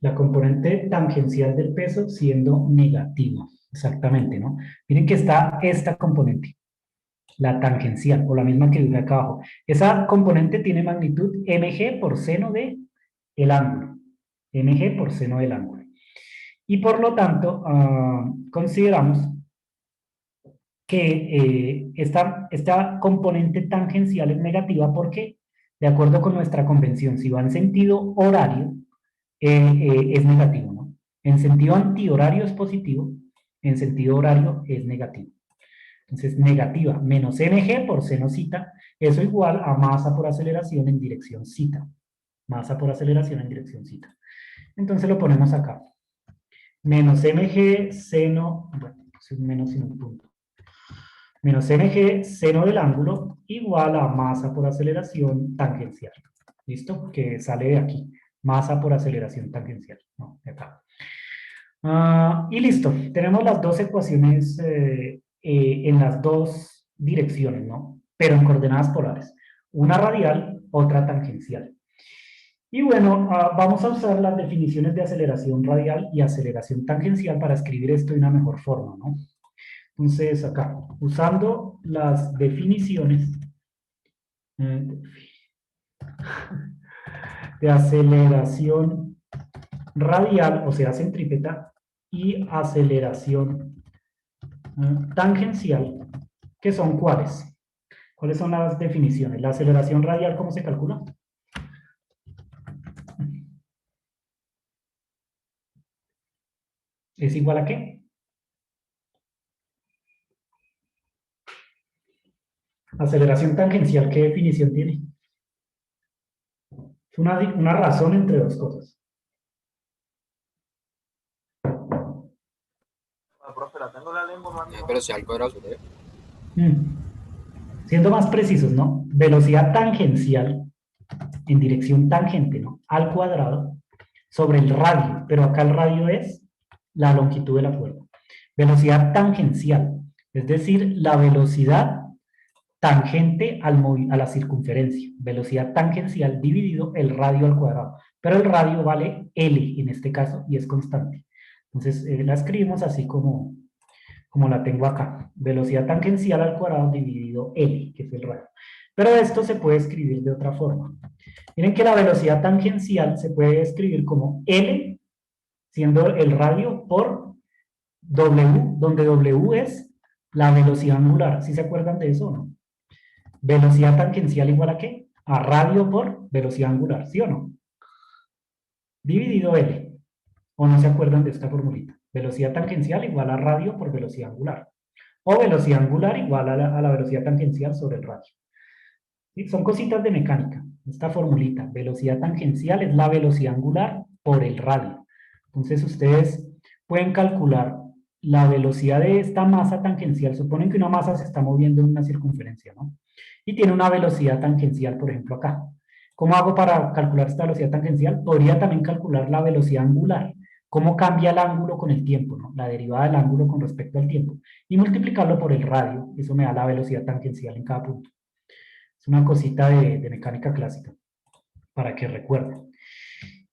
La componente tangencial del peso siendo negativo. Exactamente, ¿no? Miren que está esta componente, la tangencial, o la misma que viene acá abajo. Esa componente tiene magnitud mg por seno de el ángulo. Mg por seno del ángulo. Y por lo tanto, consideramos que esta componente tangencial es negativa porque, de acuerdo con nuestra convención, si va en sentido horario, es negativo, ¿no? En sentido antihorario es positivo, en sentido horario es negativo. Entonces, negativa menos mg por seno zeta, eso igual a masa por aceleración en dirección zeta. Masa por aceleración en dirección zeta. Entonces lo ponemos acá. Menos mg seno, bueno, pues es menos sin un punto. Menos mg seno del ángulo igual a masa por aceleración tangencial. ¿Listo? Que sale de aquí. Masa por aceleración tangencial. No, de acá. Y listo. Tenemos las dos ecuaciones en las dos direcciones, ¿no? Pero en coordenadas polares. Una radial, otra tangencial. Y bueno, vamos a usar las definiciones de aceleración radial y aceleración tangencial para escribir esto de una mejor forma, ¿no? Entonces, acá, usando las definiciones de aceleración radial, o sea, centrípeta, y aceleración tangencial, ¿qué son cuáles? ¿Cuáles son las definiciones? La aceleración radial, ¿cómo se calcula? ¿Es igual a qué? Aceleración tangencial, ¿qué definición tiene? Es una razón entre dos cosas. Profe, la tengo la lengua más. Pero si algo era usted. Siendo más precisos, ¿no? Velocidad tangencial en dirección tangente, ¿no? Al cuadrado sobre el radio, pero acá el radio es la longitud de la cuerda. Velocidad tangencial, es decir, la velocidad tangente a la circunferencia. Velocidad tangencial dividido el radio al cuadrado. Pero el radio vale L en este caso y es constante. Entonces la escribimos así como la tengo acá. Velocidad tangencial al cuadrado dividido L, que es el radio. Pero esto se puede escribir de otra forma. Miren que la velocidad tangencial se puede escribir como L, siendo el radio por W, donde W es la velocidad angular. ¿Sí se acuerdan de eso o no? Velocidad tangencial igual a ¿qué? A radio por velocidad angular, ¿sí o no? Dividido L. ¿O no se acuerdan de esta formulita? Velocidad tangencial igual a radio por velocidad angular. O velocidad angular igual a la velocidad tangencial sobre el radio. ¿Sí? Son cositas de mecánica. Esta formulita, velocidad tangencial es la velocidad angular por el radio. Entonces ustedes pueden calcular la velocidad de esta masa tangencial. Suponen que una masa se está moviendo en una circunferencia, ¿no? Y tiene una velocidad tangencial, por ejemplo, acá. ¿Cómo hago para calcular esta velocidad tangencial? Podría también calcular la velocidad angular. ¿Cómo cambia el ángulo con el tiempo, ¿no? La derivada del ángulo con respecto al tiempo. Y multiplicarlo por el radio. Eso me da la velocidad tangencial en cada punto. Es una cosita de mecánica clásica, para que recuerden.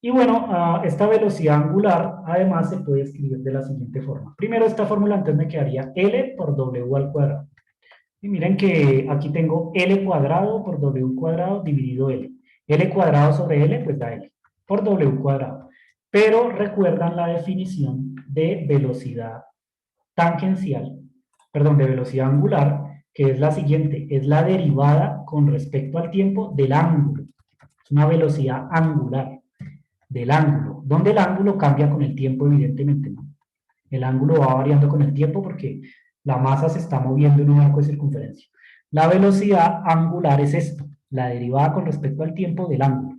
Y bueno, esta velocidad angular, además, se puede escribir de la siguiente forma. Primero, esta fórmula entonces me quedaría L por W al cuadrado. Y miren que aquí tengo L cuadrado por W cuadrado dividido L. L cuadrado sobre L, pues da L, por W cuadrado. Pero recuerdan la definición de velocidad tangencial, perdón, de velocidad angular, que es la siguiente, es la derivada con respecto al tiempo del ángulo. Es una velocidad angular del ángulo, donde el ángulo cambia con el tiempo, evidentemente, ¿no? El ángulo va variando con el tiempo porque la masa se está moviendo en un arco de circunferencia. La velocidad angular es esto, la derivada con respecto al tiempo del ángulo.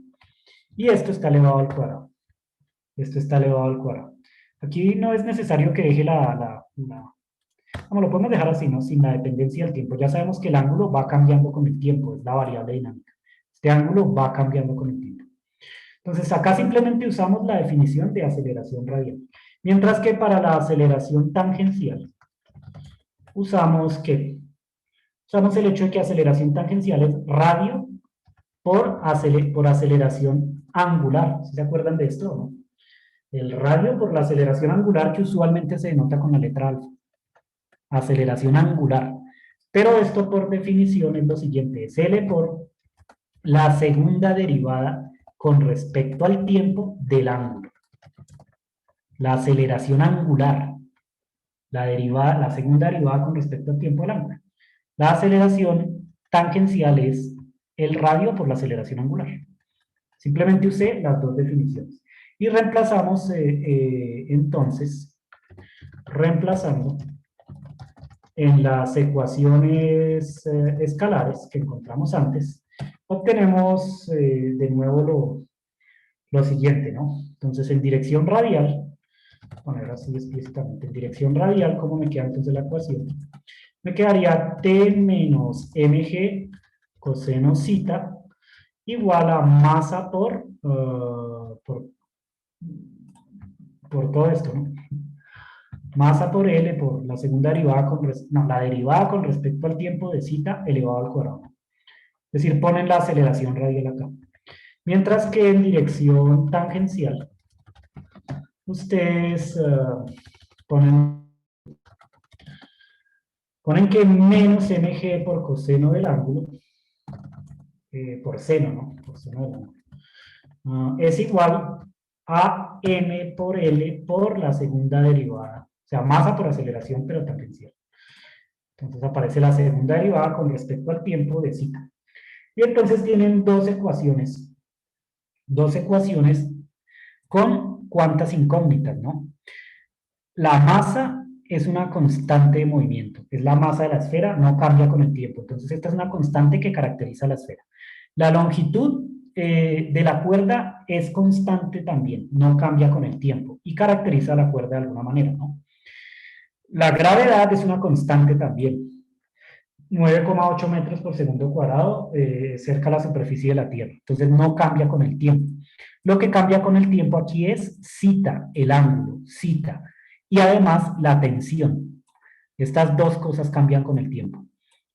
Y esto está elevado al cuadrado. Esto está elevado al cuadrado. Aquí no es necesario que deje Como lo podemos dejar así, ¿no? Sin la dependencia del tiempo. Ya sabemos que el ángulo va cambiando con el tiempo, es la variable dinámica. Este ángulo va cambiando con el tiempo. Entonces, acá simplemente usamos la definición de aceleración radial. Mientras que para la aceleración tangencial, usamos ¿qué? Usamos el hecho de que aceleración tangencial es radio por aceleración angular. ¿Sí se acuerdan de esto o no? El radio por la aceleración angular que usualmente se denota con la letra alfa. Aceleración angular. Pero esto por definición es lo siguiente, es L por la segunda derivada con respecto al tiempo del ángulo. La aceleración angular, la segunda derivada con respecto al tiempo del ángulo. La aceleración tangencial es el radio por la aceleración angular. Simplemente usé las dos definiciones. Y reemplazamos, entonces, reemplazando en las ecuaciones escalares que encontramos antes, obtenemos de nuevo lo siguiente, ¿no? Entonces, en dirección radial, poner así explícitamente, en dirección radial, ¿cómo me queda entonces la ecuación? Me quedaría T menos mg coseno zeta igual a masa por todo esto, ¿no? Masa por L por la segunda derivada la derivada con respecto al tiempo de zeta elevado al cuadrado. Es decir, ponen la aceleración radial acá. Mientras que en dirección tangencial, ustedes ponen que menos mg por coseno del ángulo, por seno, ¿no? Por seno del ángulo, es igual a m por L por la segunda derivada. O sea, masa por aceleración, pero tangencial. Entonces aparece la segunda derivada con respecto al tiempo de zeta. Y entonces tienen dos ecuaciones con cuantas incógnitas, ¿no? La masa es una constante de movimiento, es la masa de la esfera, no cambia con el tiempo. Entonces esta es una constante que caracteriza la esfera. La longitud de la cuerda es constante también, no cambia con el tiempo y caracteriza la cuerda de alguna manera, ¿no? La gravedad es una constante también. 9,8 metros por segundo cuadrado cerca de la superficie de la Tierra. Entonces no cambia con el tiempo. Lo que cambia con el tiempo aquí es zeta, el ángulo, zeta. Y además la tensión. Estas dos cosas cambian con el tiempo.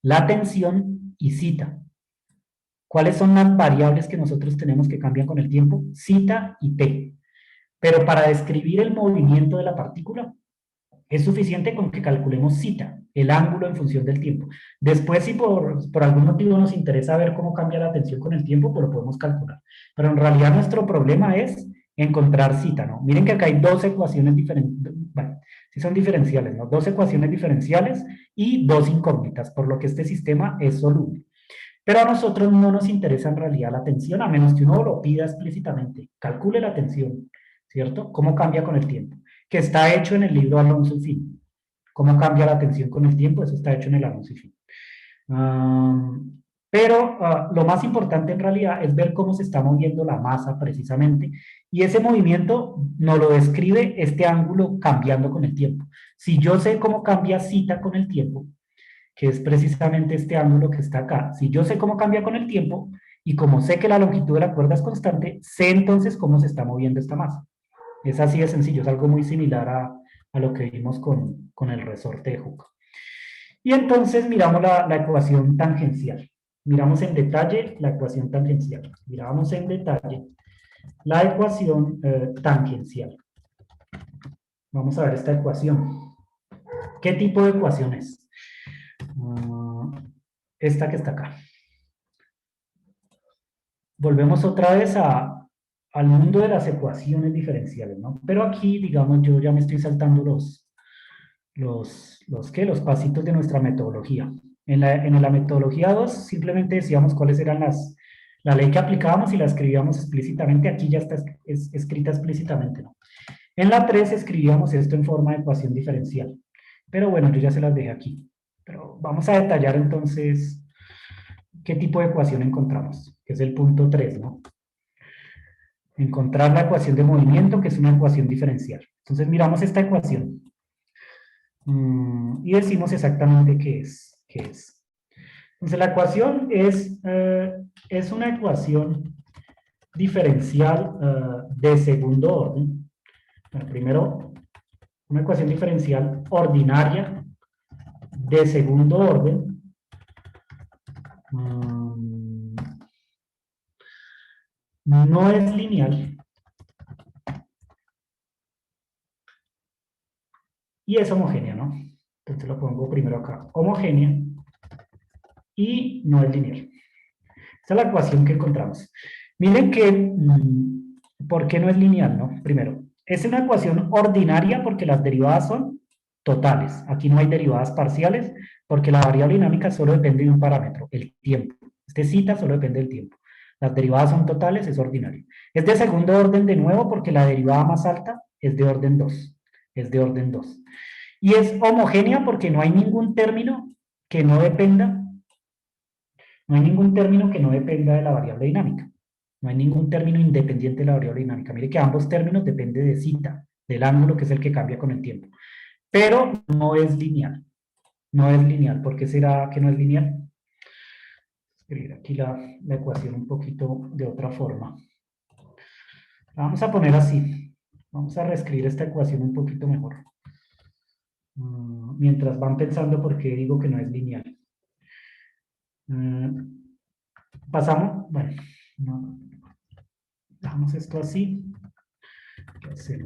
La tensión y zeta. ¿Cuáles son las variables que nosotros tenemos que cambian con el tiempo? Zeta y T. Pero para describir el movimiento de la partícula, es suficiente con que calculemos zeta, el ángulo en función del tiempo. Después, si por algún motivo nos interesa ver cómo cambia la tensión con el tiempo, pues lo podemos calcular. Pero en realidad nuestro problema es encontrar zeta, ¿no? Miren que acá hay dos ecuaciones diferentes. Bueno, Sí son diferenciales, ¿no? Dos ecuaciones diferenciales y dos incógnitas, por lo que este sistema es soluble. Pero a nosotros no nos interesa en realidad la tensión, a menos que uno lo pida explícitamente. Calcule la tensión, ¿cierto? ¿Cómo cambia con el tiempo? Que está hecho en el libro Alonso y Fin. ¿Cómo cambia la tensión con el tiempo? Eso está hecho en el Alonso y Fin. Pero lo más importante en realidad es ver cómo se está moviendo la masa precisamente, y ese movimiento nos lo describe este ángulo cambiando con el tiempo. Si yo sé cómo cambia zeta con el tiempo, que es precisamente este ángulo que está acá, si yo sé cómo cambia con el tiempo, y como sé que la longitud de la cuerda es constante, sé entonces cómo se está moviendo esta masa. Es así de sencillo, es algo muy similar a lo que vimos con el resorte de Hooke. Y entonces miramos la ecuación tangencial. Miramos en detalle la ecuación tangencial. Miramos en detalle la ecuación tangencial. Vamos a ver esta ecuación. ¿Qué tipo de ecuación es? Esta que está acá. Volvemos otra vez al mundo de las ecuaciones diferenciales, ¿no? Pero aquí, digamos, yo ya me estoy saltando los pasitos de nuestra metodología. En la metodología 2 simplemente decíamos cuáles eran la ley que aplicábamos y la escribíamos explícitamente. Aquí ya está escrita explícitamente, ¿no? En la 3 escribíamos esto en forma de ecuación diferencial. Pero bueno, yo ya se las dejé aquí. Pero vamos a detallar entonces qué tipo de ecuación encontramos, que es el punto 3, ¿no? Encontrar la ecuación de movimiento, que es una ecuación diferencial. Entonces miramos esta ecuación. Y decimos exactamente qué es. Entonces la ecuación es una ecuación diferencial de segundo orden. Bueno, primero, una ecuación diferencial ordinaria de segundo orden. No es lineal. Y es homogénea, ¿no? Entonces lo pongo primero acá. Homogénea y no es lineal. Esta es la ecuación que encontramos. Miren que, ¿por qué no es lineal, no? Primero, es una ecuación ordinaria porque las derivadas son totales. Aquí no hay derivadas parciales porque la variable dinámica solo depende de un parámetro, el tiempo. Este cita solo depende del tiempo. Las derivadas son totales, es ordinario. Es de segundo orden de nuevo porque la derivada más alta es de orden 2. Es de orden 2. Y es homogénea porque no hay ningún término que no dependa. No hay ningún término que no dependa de la variable dinámica. No hay ningún término independiente de la variable dinámica. Mire que ambos términos dependen de zeta, del ángulo que es el que cambia con el tiempo. Pero no es lineal. No es lineal. ¿Por qué será que no es lineal? Escribir aquí la ecuación un poquito de otra forma. La vamos a poner así. Vamos a reescribir esta ecuación un poquito mejor. Mientras van pensando por qué digo que no es lineal. Pasamos, bueno, dejamos esto así.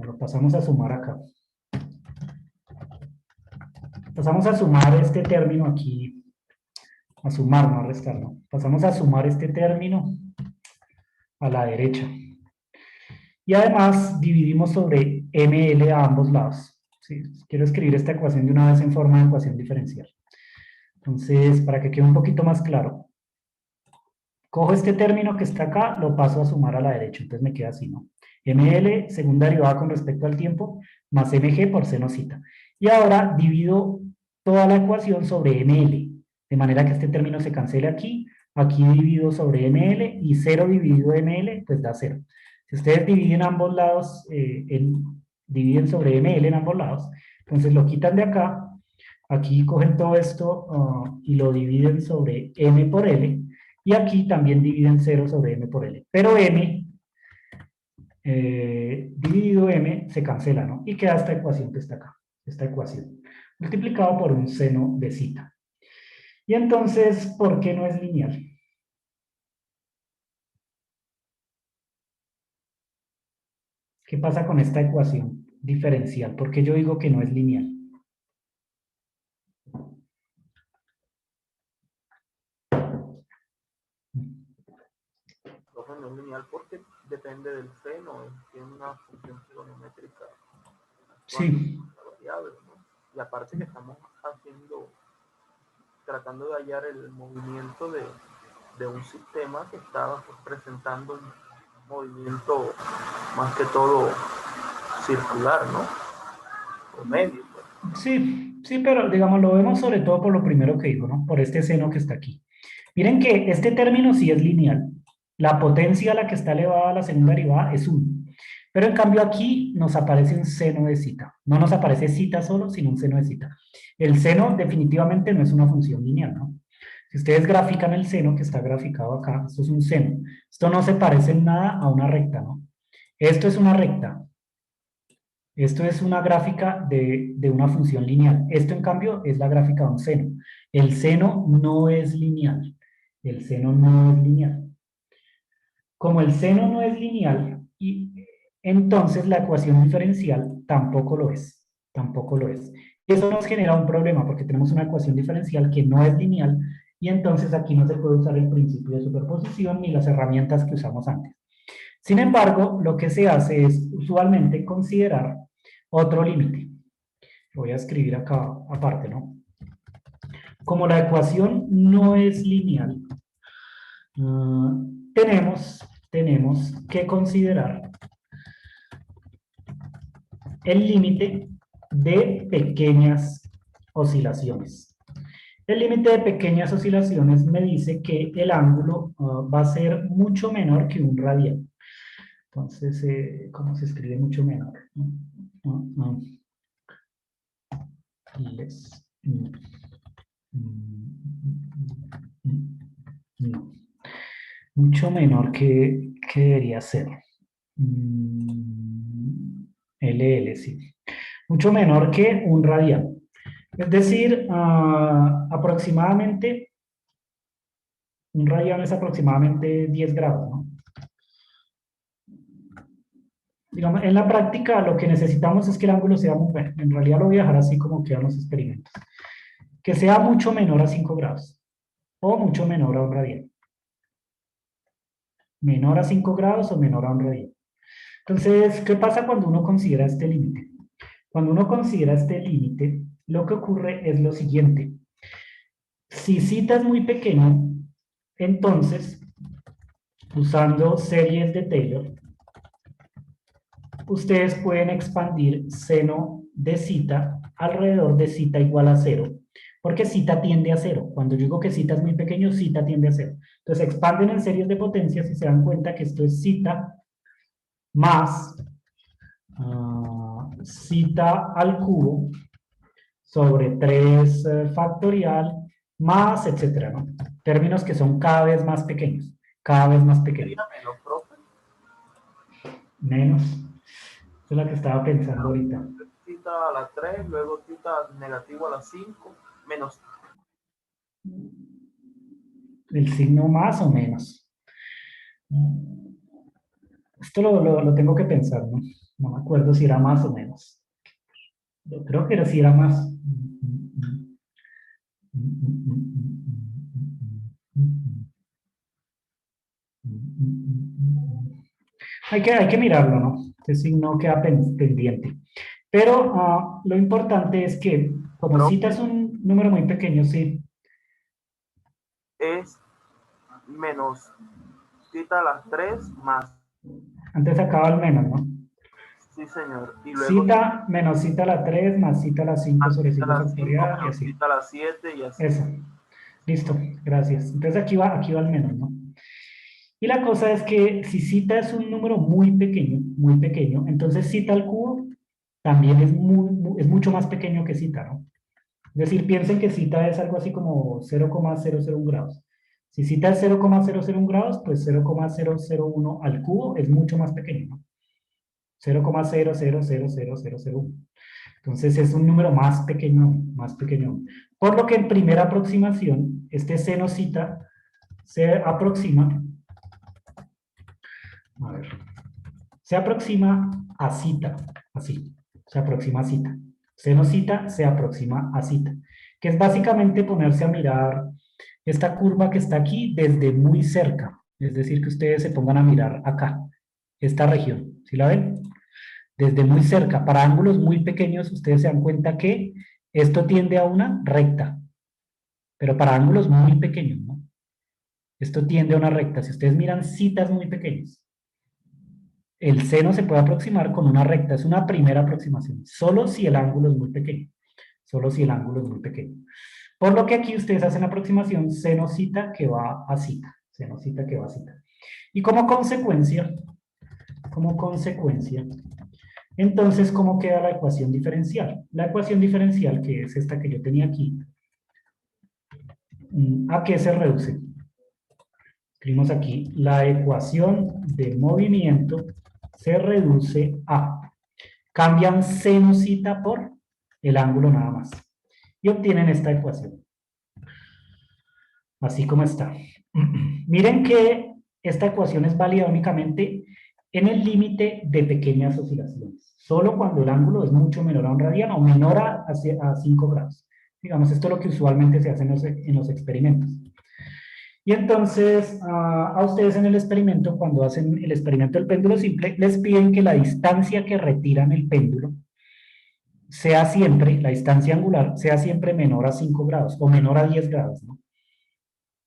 Lo pasamos a sumar acá. Pasamos a sumar este término aquí, a sumar, no a restar, no. Pasamos a sumar este término a la derecha. Y además dividimos sobre ml a ambos lados. ¿Sí? Quiero escribir esta ecuación de una vez en forma de ecuación diferencial. Entonces, para que quede un poquito más claro, cojo este término que está acá, lo paso a sumar a la derecha, entonces me queda así, ¿no? ml, segunda derivada con respecto al tiempo, más mg por seno cita. Y ahora divido toda la ecuación sobre ml, de manera que este término se cancele aquí, aquí divido sobre ml, y 0 dividido ml, pues da 0. Si ustedes dividen ambos lados, dividen sobre ml en ambos lados, entonces lo quitan de acá, aquí cogen todo esto y lo dividen sobre m por l, y aquí también dividen 0 sobre m por l. Pero m dividido m se cancela, ¿no? Y queda esta ecuación que está acá, esta ecuación, multiplicado por un seno de zeta. Y entonces, ¿por qué no es lineal? ¿Qué pasa con esta ecuación diferencial? ¿Por qué yo digo que no es lineal? Profe, no es lineal porque depende del seno, tiene una función trigonométrica actuando. Sí. variable, ¿no? Y aparte que estamos tratando de hallar el movimiento de un sistema que estaba pues, presentando un movimiento más que todo circular, ¿no? O medio, pues. Sí, sí, pero digamos, lo vemos sobre todo por lo primero que dijo, ¿no? Por este seno que está aquí. Miren que este término sí es lineal. La potencia a la que está elevada la segunda derivada es 1. Pero en cambio aquí nos aparece un seno de zeta. No nos aparece zeta solo, sino un seno de zeta. El seno definitivamente no es una función lineal, ¿no? Si ustedes grafican el seno que está graficado acá, esto es un seno. Esto no se parece en nada a una recta, ¿no? Esto es una recta. Esto es una gráfica de una función lineal. Esto, en cambio, es la gráfica de un seno. El seno no es lineal. El seno no es lineal. Como el seno no es lineal, entonces la ecuación diferencial tampoco lo es. Tampoco lo es. Y eso nos genera un problema porque tenemos una ecuación diferencial que no es lineal y entonces aquí no se puede usar el principio de superposición ni las herramientas que usamos antes. Sin embargo, lo que se hace es usualmente considerar otro límite. Lo voy a escribir acá aparte, ¿no? Como la ecuación no es lineal, tenemos que considerar el límite de pequeñas oscilaciones. El límite de pequeñas oscilaciones me dice que el ángulo va a ser mucho menor que un radial. Entonces, ¿cómo se escribe mucho menor? No. Mucho menor que debería ser. LL, sí. Mucho menor que un radial. Es decir, aproximadamente, un radial es aproximadamente 10 grados, ¿no? Digamos, en la práctica lo que necesitamos es que el ángulo sea muy bueno. En realidad lo voy a dejar así como quedan los experimentos. Que sea mucho menor a 5 grados o mucho menor a un radial. Menor a 5 grados o menor a un radial. Entonces, ¿qué pasa cuando uno considera este límite? Cuando uno considera este límite, lo que ocurre es lo siguiente. Si zeta es muy pequeño, entonces, usando series de Taylor, ustedes pueden expandir seno de zeta alrededor de zeta igual a 0, porque zeta tiende a 0. Cuando yo digo que zeta es muy pequeño, zeta tiende a 0. Entonces expanden en series de potencias y se dan cuenta que esto es zeta más zeta al cubo sobre 3 factorial más, etcétera, ¿no? Términos que son cada vez más pequeños, cada vez más pequeños. Menos, profe. Menos. Esa es la que estaba pensando ahorita. Cita a la 3, luego cita negativo a la 5, menos. El signo más o menos. Esto lo tengo que pensar, ¿no? No me acuerdo si era más o menos. Yo creo que sí era más. Hay que mirarlo, ¿no? Este signo queda pendiente. Pero lo importante es que, como zeta es un número muy pequeño, sí. Es menos cita a las 3 más. Antes acaba el menos, ¿no? Sí, señor. Y luego Zeta menos zeta a la 3 más zeta a la 5 sobre 5 cita a la 5 factorial y menos así. cita a la 7 y así. Eso. Listo, gracias. Entonces aquí va el menos, ¿no? Y la cosa es que si zeta es un número muy pequeño, entonces zeta al cubo también es mucho más pequeño que zeta, ¿no? Es decir, piensen que zeta es algo así como 0,001 grados. Si zeta es 0,001 grados, pues 0,001 al cubo es mucho más pequeño, ¿no? 0,000001. Entonces es un número más pequeño, más pequeño. Por lo que en primera aproximación, este seno zeta se aproxima, a ver, se aproxima a zeta, así, se aproxima a zeta. Seno zeta se aproxima a zeta, que es básicamente ponerse a mirar esta curva que está aquí desde muy cerca. Es decir, que ustedes se pongan a mirar acá, esta región. ¿Sí la ven? desde muy cerca. Para ángulos muy pequeños, ustedes se dan cuenta que esto tiende a una recta, pero para ángulos muy pequeños, ¿no? Esto tiende a una recta. Si ustedes miran citas muy pequeñas, el seno se puede aproximar con una recta, es una primera aproximación, solo si el ángulo es muy pequeño, solo si el ángulo es muy pequeño. Por lo que aquí ustedes hacen la aproximación seno-cita que va a cita, seno-cita que va a cita. Y como consecuencia, entonces, ¿cómo queda la ecuación diferencial? La ecuación diferencial, que es esta que yo tenía aquí, ¿a qué se reduce? Escribimos aquí, la ecuación de movimiento se reduce a, cambian seno-cita por el ángulo nada más. Y obtienen esta ecuación. Así como está. Miren que esta ecuación es válida únicamente en el límite de pequeñas oscilaciones. Solo cuando el ángulo es mucho menor a un radiano o menor a 5 grados. Digamos, esto es lo que usualmente se hace en los experimentos. Y entonces, a ustedes en el experimento, cuando hacen el experimento del péndulo simple, les piden que la distancia que retiran el péndulo sea siempre, la distancia angular, sea siempre menor a 5 grados o menor a 10 grados, ¿no?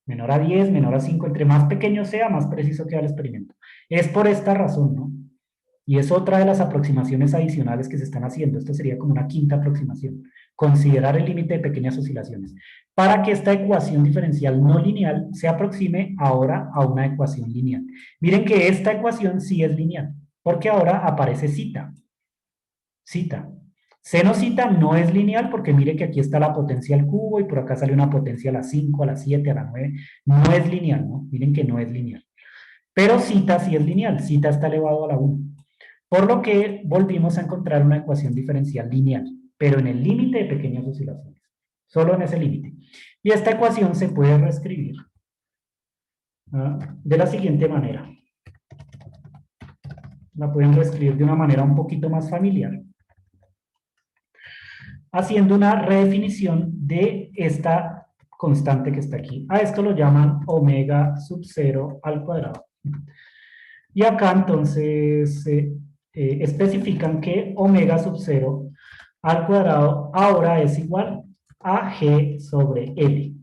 Menor a 10, menor a 5, entre más pequeño sea, más preciso queda el experimento. Es por esta razón, ¿no? Y es otra de las aproximaciones adicionales que se están haciendo. Esto sería como una quinta aproximación. Considerar el límite de pequeñas oscilaciones. Para que esta ecuación diferencial no lineal se aproxime ahora a una ecuación lineal. Miren que esta ecuación sí es lineal, porque ahora aparece cita. Cita. Seno-cita no es lineal porque mire que aquí está la potencia al cubo y por acá sale una potencia a las 5, a las 7, a las 9. No es lineal, ¿no? Miren que no es lineal. Pero cita sí es lineal. Cita está elevado a la 1. Por lo que volvimos a encontrar una ecuación diferencial lineal, pero en el límite de pequeñas oscilaciones. Solo en ese límite. Y esta ecuación se puede reescribir de la siguiente manera. La pueden reescribir de una manera un poquito más familiar, haciendo una redefinición de esta constante que está aquí. A esto lo llaman omega sub 0 al cuadrado. Y acá entonces especifican que omega sub 0 al cuadrado ahora es igual a g sobre L.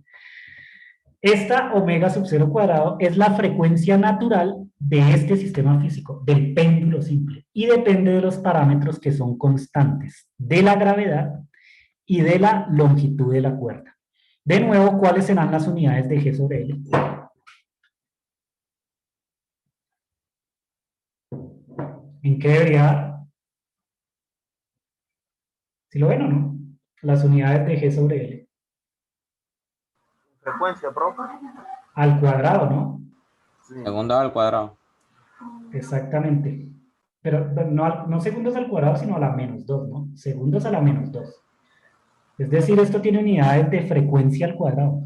Esta omega sub 0 cuadrado es la frecuencia natural de este sistema físico, del péndulo simple, y depende de los parámetros que son constantes, de la gravedad y de la longitud de la cuerda. De nuevo, ¿cuáles serán las unidades de G sobre L? ¿En qué debería dar? ¿Sí lo ven o no? Las unidades de G sobre L. Frecuencia, profe. Al cuadrado, ¿no? Sí. Segundos al cuadrado. Exactamente. Pero no segundos al cuadrado, sino a la menos 2, ¿no? Segundos a la menos 2. Es decir, esto tiene unidades de frecuencia al cuadrado.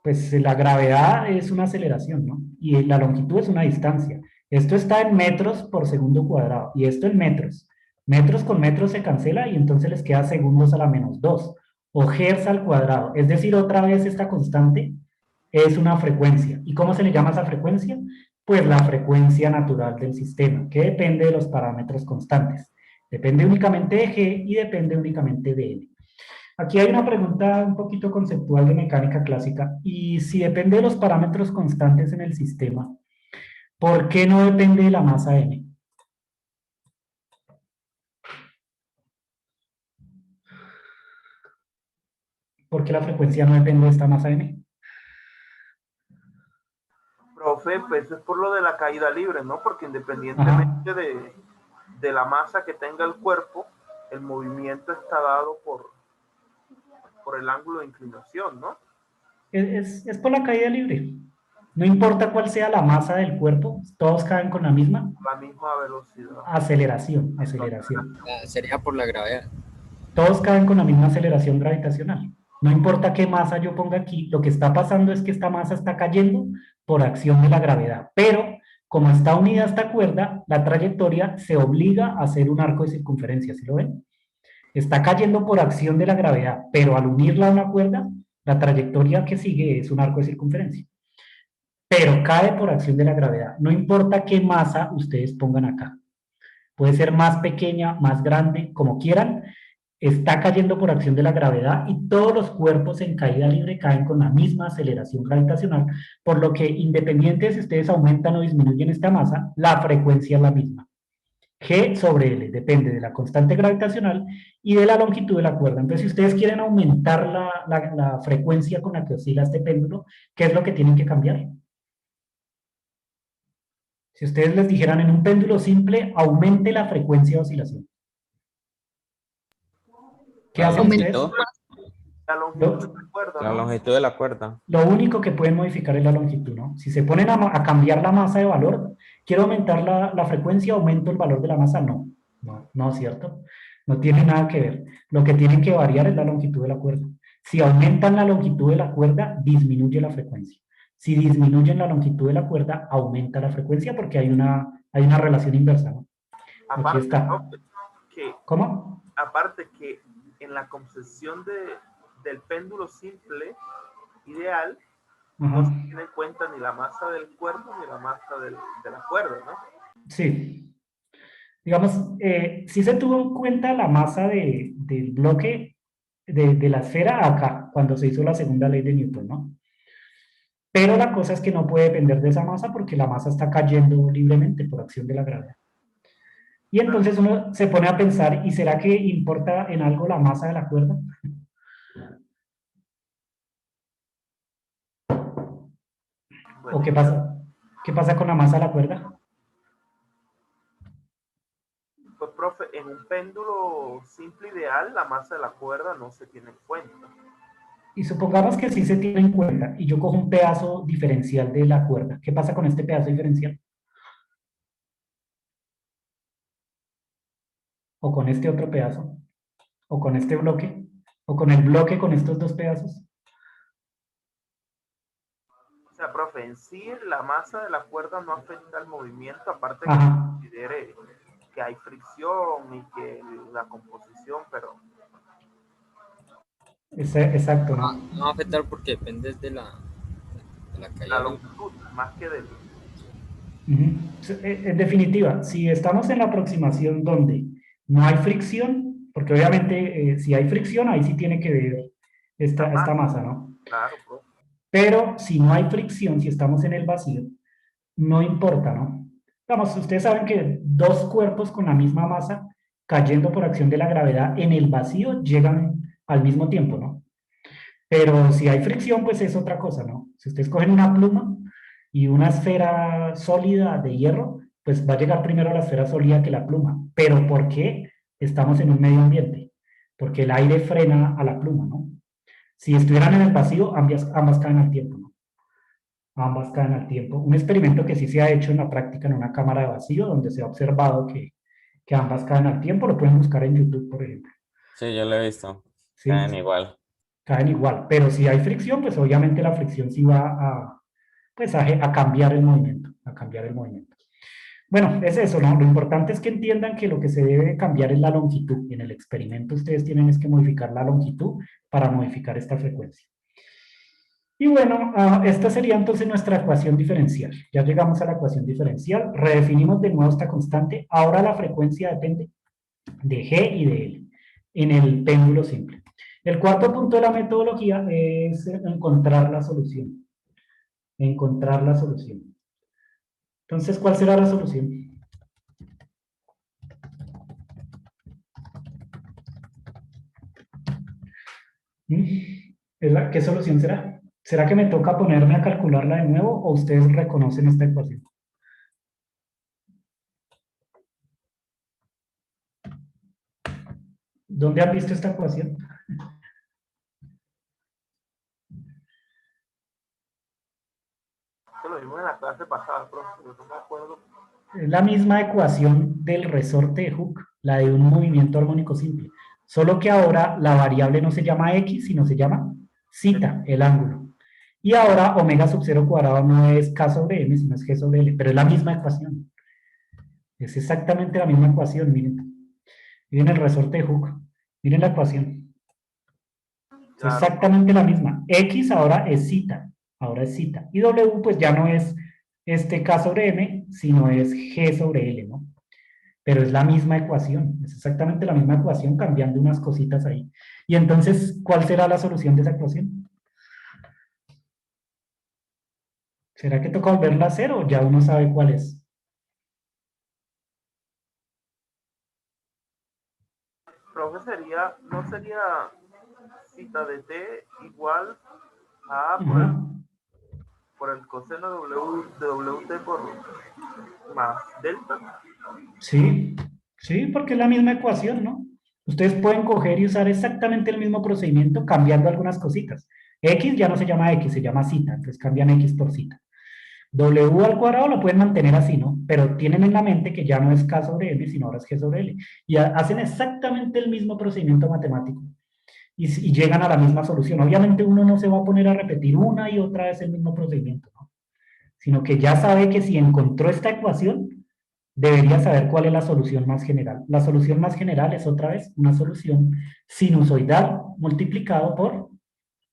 Pues la gravedad es una aceleración, ¿no? Y la longitud es una distancia. Esto está en metros por segundo cuadrado, y esto en metros. Metros con metros se cancela y entonces les queda segundos a la menos 2, o hertz al cuadrado. Es decir, otra vez esta constante es una frecuencia. ¿Y cómo se le llama esa frecuencia? Pues la frecuencia natural del sistema, que depende de los parámetros constantes. Depende únicamente de G y depende únicamente de L. Aquí hay una pregunta un poquito conceptual de mecánica clásica, y si depende de los parámetros constantes en el sistema, ¿por qué no depende de la masa m? ¿Por qué la frecuencia no depende de esta masa m? Profe, pues es por lo de la caída libre, ¿no? Porque independientemente de la masa que tenga el cuerpo, el movimiento está dado por el ángulo de inclinación, ¿no? Es por la caída libre. No importa cuál sea la masa del cuerpo, todos caen con la misma velocidad. Aceleración. Sería por la gravedad. Todos caen con la misma aceleración gravitacional. No importa qué masa yo ponga aquí, lo que está pasando es que esta masa está cayendo por acción de la gravedad. Pero, como está unida a esta cuerda, la trayectoria se obliga a hacer un arco de circunferencia, ¿sí lo ven? Está cayendo por acción de la gravedad, pero al unirla a una cuerda, la trayectoria que sigue es un arco de circunferencia. Pero cae por acción de la gravedad. No importa qué masa ustedes pongan acá. puede ser más pequeña, más grande, como quieran, está cayendo por acción de la gravedad y todos los cuerpos en caída libre caen con la misma aceleración gravitacional, por lo que independiente de si ustedes aumentan o disminuyen esta masa, la frecuencia es la misma. G sobre L depende de la constante gravitacional y de la longitud de la cuerda. Entonces, si ustedes quieren aumentar la frecuencia con la que oscila este péndulo, ¿qué es lo que tienen que cambiar? Si ustedes les dijeran en un péndulo simple, aumente la frecuencia de oscilación. ¿Qué La hacen ustedes? longitud, La longitud de la cuerda, la ¿no? longitud de la cuerda. Lo único que pueden modificar es la longitud, ¿no? Si se ponen a cambiar la masa de valor, quiero aumentar la frecuencia, aumento el valor de la masa, no. No, ¿cierto? No tiene nada que ver. Lo que tienen que variar es la longitud de la cuerda. Si aumentan la longitud de la cuerda, disminuye la frecuencia. Si disminuyen la longitud de la cuerda, aumenta la frecuencia porque hay una relación inversa, ¿no? Aquí Aparte, está. profe, que, ¿Cómo? aparte que en la concepción del péndulo simple ideal, no Ajá. se tiene en cuenta ni la masa del cuerpo ni la masa de la cuerda, ¿no? Sí. Digamos, sí se tuvo en cuenta la masa del bloque de la esfera acá, cuando se hizo la segunda ley de Newton, ¿no? Pero la cosa es que no puede depender de esa masa porque la masa está cayendo libremente por acción de la gravedad. Y entonces uno se pone a pensar, ¿y será que importa en algo la masa de la cuerda? Bueno, ¿O qué pasa? ¿Qué pasa con la masa de la cuerda? pues, profe, en un péndulo simple ideal, la masa de la cuerda no se tiene en cuenta. Y supongamos que sí se tiene en cuenta y yo cojo un pedazo diferencial de la cuerda. ¿Qué pasa con este pedazo diferencial? ¿O con este otro pedazo? ¿O con este bloque? ¿O con el bloque con estos dos pedazos? O sea, profe, en sí la masa de la cuerda no afecta al movimiento, aparte que se Ajá, considere que hay fricción y que la composición, pero exacto, No, ¿no? no va a afectar porque depende de la la caída libre. longitud, más que del... Ujú. En definitiva, si estamos en la aproximación donde no hay fricción, porque obviamente si hay fricción, ahí sí tiene que ver esta masa, ¿no? Claro, profe. Pero si no hay fricción, si estamos en el vacío, no importa, ¿no? Vamos, ustedes saben que dos cuerpos con la misma masa cayendo por acción de la gravedad en el vacío llegan al mismo tiempo, ¿no? Pero si hay fricción, pues es otra cosa, ¿no? Si ustedes cogen una pluma y una esfera sólida de hierro, pues va a llegar primero a la esfera sólida que la pluma. ¿Pero por qué? Estamos en un medio ambiente. Porque el aire frena a la pluma, ¿no? Si estuvieran en el vacío, ambas caen al tiempo, ¿no? Ambas caen al tiempo. Un experimento que sí se ha hecho en la práctica en una cámara de vacío, donde se ha observado que ambas caen al tiempo, lo pueden buscar en YouTube, por ejemplo. Sí, yo lo he visto. ¿Sí? Caen igual. Caen igual. Pero si hay fricción, pues obviamente la fricción sí va pues a cambiar el movimiento, a cambiar el movimiento. Bueno, es eso, ¿no? Lo importante es que entiendan que lo que se debe cambiar es la longitud. Y en el experimento ustedes tienen es que modificar la longitud para modificar esta frecuencia. Y bueno, esta sería entonces nuestra ecuación diferencial. Ya llegamos a la ecuación diferencial, redefinimos de nuevo esta constante. Ahora la frecuencia depende de G y de L en el péndulo simple. El cuarto punto de la metodología es encontrar la solución. Encontrar la solución. Entonces, ¿cuál será la solución? ¿Qué solución será? ¿Será que me toca ponerme a calcularla de nuevo o ustedes reconocen esta ecuación? ¿Dónde han visto esta ecuación? Esto lo vimos en la clase pasada, profe, yo no me acuerdo. Es la misma ecuación del resorte de Hooke, la de un movimiento armónico simple. Solo que ahora la variable no se llama x, sino se llama zeta, el ángulo. Y ahora omega sub 0 cuadrado no es k sobre m, sino es g sobre l, pero es la misma ecuación. Es exactamente la misma ecuación, miren. Miren el resorte de Hooke. Miren la ecuación. Es Claro, exactamente la misma. X ahora es zeta. Ahora es zeta. Y W pues ya no es este k sobre m, sino es g sobre l, ¿no? pero es la misma ecuación, es exactamente la misma ecuación cambiando unas cositas ahí. Y entonces, ¿cuál será la solución de esa ecuación? ¿Será que toca volverla a hacer o ya uno sabe cuál es? Profe, no sería cita de t igual a A por el coseno de WT por más delta. Sí, sí, porque es la misma ecuación, ¿no? Ustedes pueden coger y usar exactamente el mismo procedimiento cambiando algunas cositas. X ya no se llama X, se llama cita, entonces cambian X por cita. W al cuadrado lo pueden mantener así, ¿no? Pero tienen en la mente que ya no es K sobre L, sino ahora es G sobre L. Y hacen exactamente el mismo procedimiento matemático. Y llegan a la misma solución. Obviamente uno no se va a poner a repetir una y otra vez el mismo procedimiento, ¿no? Sino que ya sabe que si encontró esta ecuación, debería saber cuál es la solución más general. La solución más general es otra vez una solución sinusoidal multiplicado por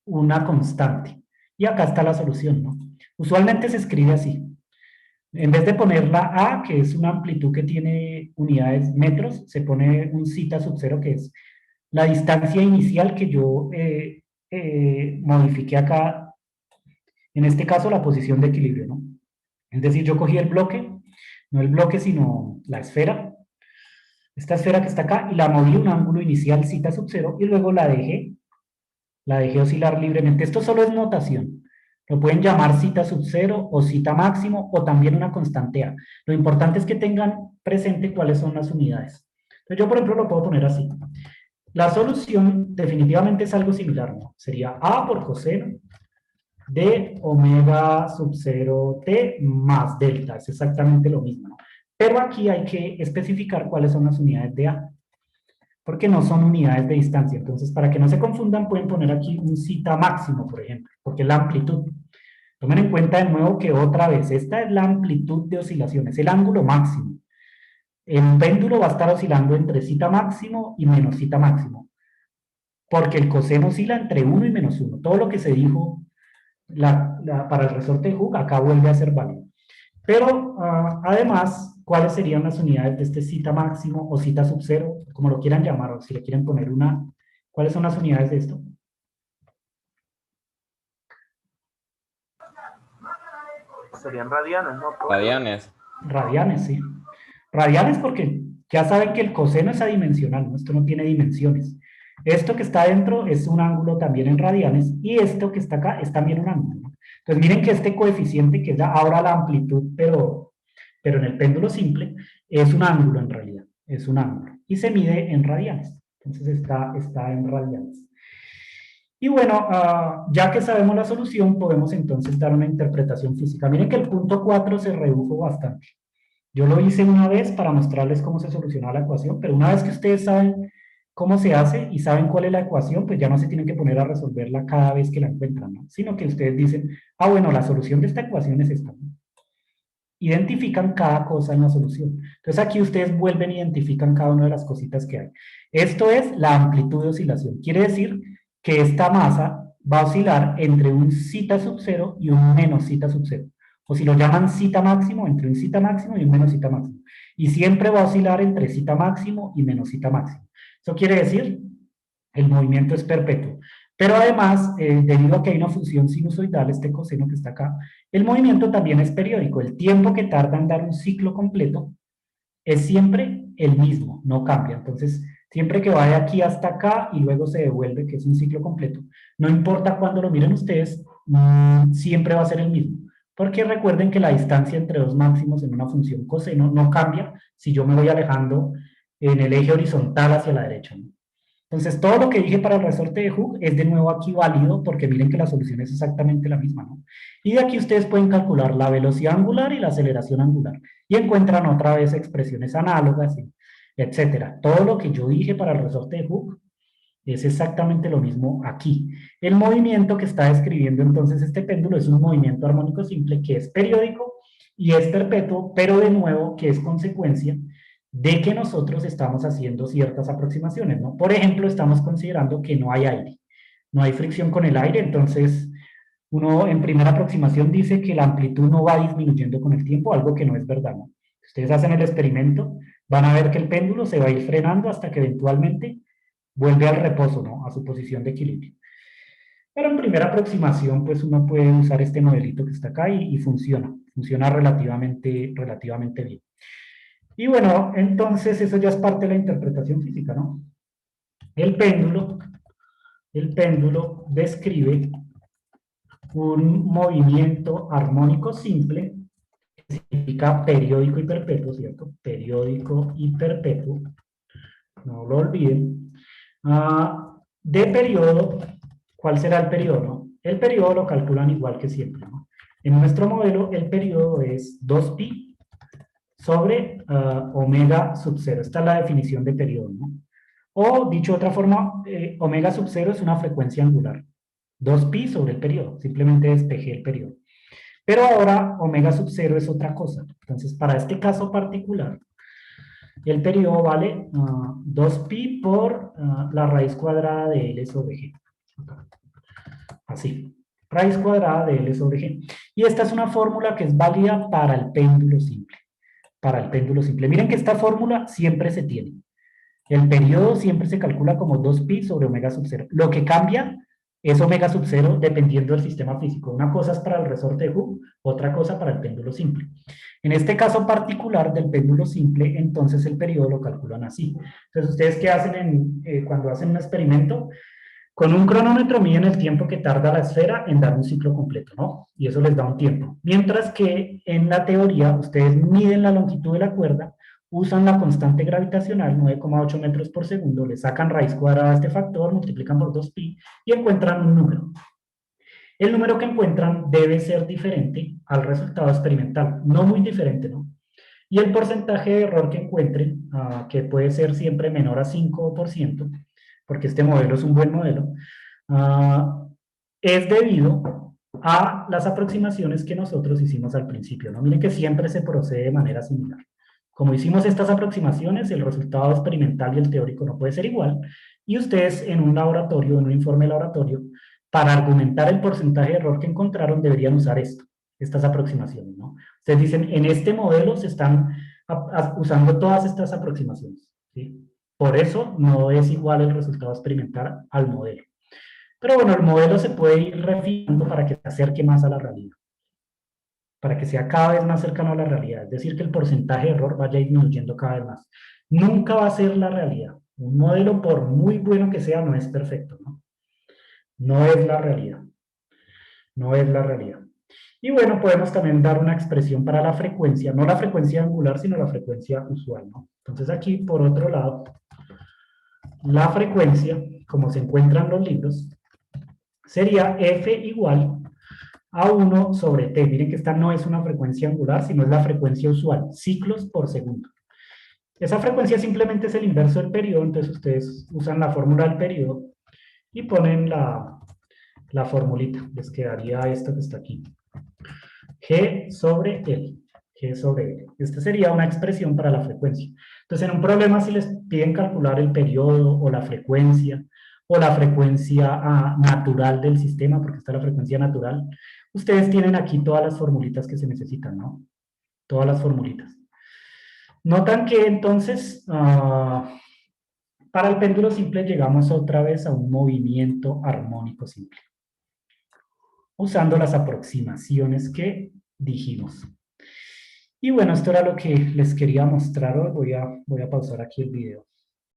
una constante. Y acá está la solución, ¿no? Usualmente se escribe así. En vez de poner la A, que es una amplitud que tiene unidades metros, se pone un zeta sub cero, que es la distancia inicial que yo modifiqué acá, en este caso la posición de equilibrio, ¿no? Es decir, yo cogí el bloque, no el bloque, sino la esfera, esta esfera que está acá, y la moví un ángulo inicial zeta sub cero, y luego la dejé oscilar libremente. Esto solo es notación. Lo pueden llamar cita sub cero o cita máximo o también una constante A. Lo importante es que tengan presente cuáles son las unidades. Entonces yo, por ejemplo, lo puedo poner así. La solución definitivamente es algo similar, ¿no? Sería A por coseno de omega sub 0 t más delta. Es exactamente lo mismo, ¿no? Pero aquí hay que especificar cuáles son las unidades de A, porque no son unidades de distancia. Entonces, para que no se confundan, pueden poner aquí un zeta máximo, por ejemplo, porque es la amplitud. Tomen en cuenta de nuevo que otra vez, esta es la amplitud de oscilación, es el ángulo máximo. El péndulo va a estar oscilando entre zeta máximo y menos zeta máximo, porque el coseno oscila entre 1 y menos 1. Todo lo que se dijo para el resorte de Hooke acá vuelve a ser válido. Pero además, ¿cuáles serían las unidades de este zeta máximo o zeta sub cero, como lo quieran llamar, o si le quieren poner una? ¿Cuáles son las unidades de esto? Serían radianes, ¿no? Radianes. Radianes, sí. Radianes porque ya saben que el coseno es adimensional, ¿no? Esto no tiene dimensiones. Esto que está dentro es un ángulo también en radianes y esto que está acá es también un ángulo, ¿no? Entonces miren que este coeficiente, que es ahora la amplitud, pero en el péndulo simple, es un ángulo en realidad, es un ángulo. Y se mide en radianes. Entonces está en radianes. Y bueno, ya que sabemos la solución, podemos entonces dar una interpretación física. Miren que el punto 4 se redujo bastante. Yo lo hice una vez para mostrarles cómo se solucionaba la ecuación, pero una vez que ustedes saben cómo se hace y saben cuál es la ecuación, pues ya no se tienen que poner a resolverla cada vez que la encuentran, ¿no? Sino que ustedes dicen, bueno, la solución de esta ecuación es esta, ¿no? Identifican cada cosa en la solución. Entonces aquí ustedes vuelven e identifican cada una de las cositas que hay. Esto es la amplitud de oscilación. Quiere decir que esta masa va a oscilar entre un zeta sub cero y un menos zeta sub cero. O si lo llaman zeta máximo, entre un zeta máximo y un menos zeta máximo. Y siempre va a oscilar entre zeta máximo y menos zeta máximo. Eso quiere decir, el movimiento es perpetuo. Pero además, debido a que hay una función sinusoidal, este coseno que está acá, el movimiento también es periódico. El tiempo que tarda en dar un ciclo completo es siempre el mismo, no cambia. Entonces, siempre que va de aquí hasta acá y luego se devuelve, que es un ciclo completo, no importa cuándo lo miren ustedes, siempre va a ser el mismo. Porque recuerden que la distancia entre dos máximos en una función coseno no cambia si yo me voy alejando en el eje horizontal hacia la derecha, ¿no? Entonces, todo lo que dije para el resorte de Hooke es de nuevo aquí válido porque miren que la solución es exactamente la misma, ¿no? Y de aquí ustedes pueden calcular la velocidad angular y la aceleración angular. Y encuentran otra vez expresiones análogas, etcétera. Todo lo que yo dije para el resorte de Hooke es exactamente lo mismo aquí. El movimiento que está describiendo entonces este péndulo es un movimiento armónico simple que es periódico y es perpetuo, pero de nuevo que es consecuencia de que nosotros estamos haciendo ciertas aproximaciones, ¿no? Por ejemplo, estamos considerando que no hay aire, no hay fricción con el aire, entonces uno en primera aproximación dice que la amplitud no va disminuyendo con el tiempo, algo que no es verdad, ¿no? Ustedes hacen el experimento, van a ver que el péndulo se va a ir frenando hasta que eventualmente vuelve al reposo, ¿no? A su posición de equilibrio. Pero en primera aproximación, pues uno puede usar este modelito que está acá y funciona relativamente bien. Y bueno, entonces eso ya es parte de la interpretación física, ¿no? El péndulo describe un movimiento armónico simple, que significa periódico y perpetuo, ¿cierto? Periódico y perpetuo, no lo olviden. De periodo, ¿cuál será el periodo? ¿No? El periodo lo calculan igual que siempre, ¿no? En nuestro modelo, el periodo es 2pi sobre omega sub 0. Esta es la definición de periodo, ¿no? O, dicho de otra forma, omega sub 0 es una frecuencia angular. 2pi sobre el periodo, simplemente despejé el periodo. Pero ahora omega sub 0 es otra cosa. Entonces, para este caso particular, el periodo vale 2pi por la raíz cuadrada de L sobre G. Así, raíz cuadrada de L sobre G. Y esta es una fórmula que es válida para el péndulo simple. Para el péndulo simple. Miren que esta fórmula siempre se tiene. El periodo siempre se calcula como 2pi sobre omega sub 0. Lo que cambia es omega sub 0 dependiendo del sistema físico. Una cosa es para el resorte de Hooke, otra cosa para el péndulo simple. En este caso particular del péndulo simple, entonces el periodo lo calculan así. Entonces, ¿ustedes qué hacen cuando hacen un experimento? Con un cronómetro miden el tiempo que tarda la esfera en dar un ciclo completo, ¿no? Y eso les da un tiempo. Mientras que en la teoría, ustedes miden la longitud de la cuerda, usan la constante gravitacional, 9,8 metros por segundo, le sacan raíz cuadrada a este factor, multiplican por 2pi y encuentran un número. El número que encuentran debe ser diferente al resultado experimental, no muy diferente, ¿no? Y el porcentaje de error que encuentren, que puede ser siempre menor a 5%, porque este modelo es un buen modelo, es debido a las aproximaciones que nosotros hicimos al principio, ¿no? Miren que siempre se procede de manera similar. Como hicimos estas aproximaciones, el resultado experimental y el teórico no puede ser igual, y ustedes en un laboratorio, en un informe de laboratorio, para argumentar el porcentaje de error que encontraron, deberían usar estas aproximaciones, ¿no? Ustedes dicen, en este modelo se están usando todas estas aproximaciones, ¿sí? Por eso no es igual el resultado experimental al modelo. Pero bueno, el modelo se puede ir refinando para que se acerque más a la realidad, para que sea cada vez más cercano a la realidad, es decir, que el porcentaje de error vaya disminuyendo cada vez más. Nunca va a ser la realidad. Un modelo, por muy bueno que sea, no es perfecto, ¿no? No es la realidad. No es la realidad. Y bueno, podemos también dar una expresión para la frecuencia, no la frecuencia angular, sino la frecuencia usual, ¿no? Entonces aquí, por otro lado, la frecuencia, como se encuentra en los libros, sería F igual a 1 sobre T. Miren que esta no es una frecuencia angular, sino es la frecuencia usual, ciclos por segundo. Esa frecuencia simplemente es el inverso del periodo, entonces ustedes usan la fórmula del periodo y ponen la formulita. Les quedaría esto que está aquí. G sobre L. G sobre L. Esta sería una expresión para la frecuencia. Entonces, en un problema, si les piden calcular el periodo o la frecuencia natural del sistema, porque está la frecuencia natural, ustedes tienen aquí todas las formulitas que se necesitan, ¿no? Todas las formulitas. Notan que entonces, para el péndulo simple llegamos otra vez a un movimiento armónico simple, usando las aproximaciones que dijimos. Y bueno, esto era lo que les quería mostrar hoy. Voy a pausar aquí el video.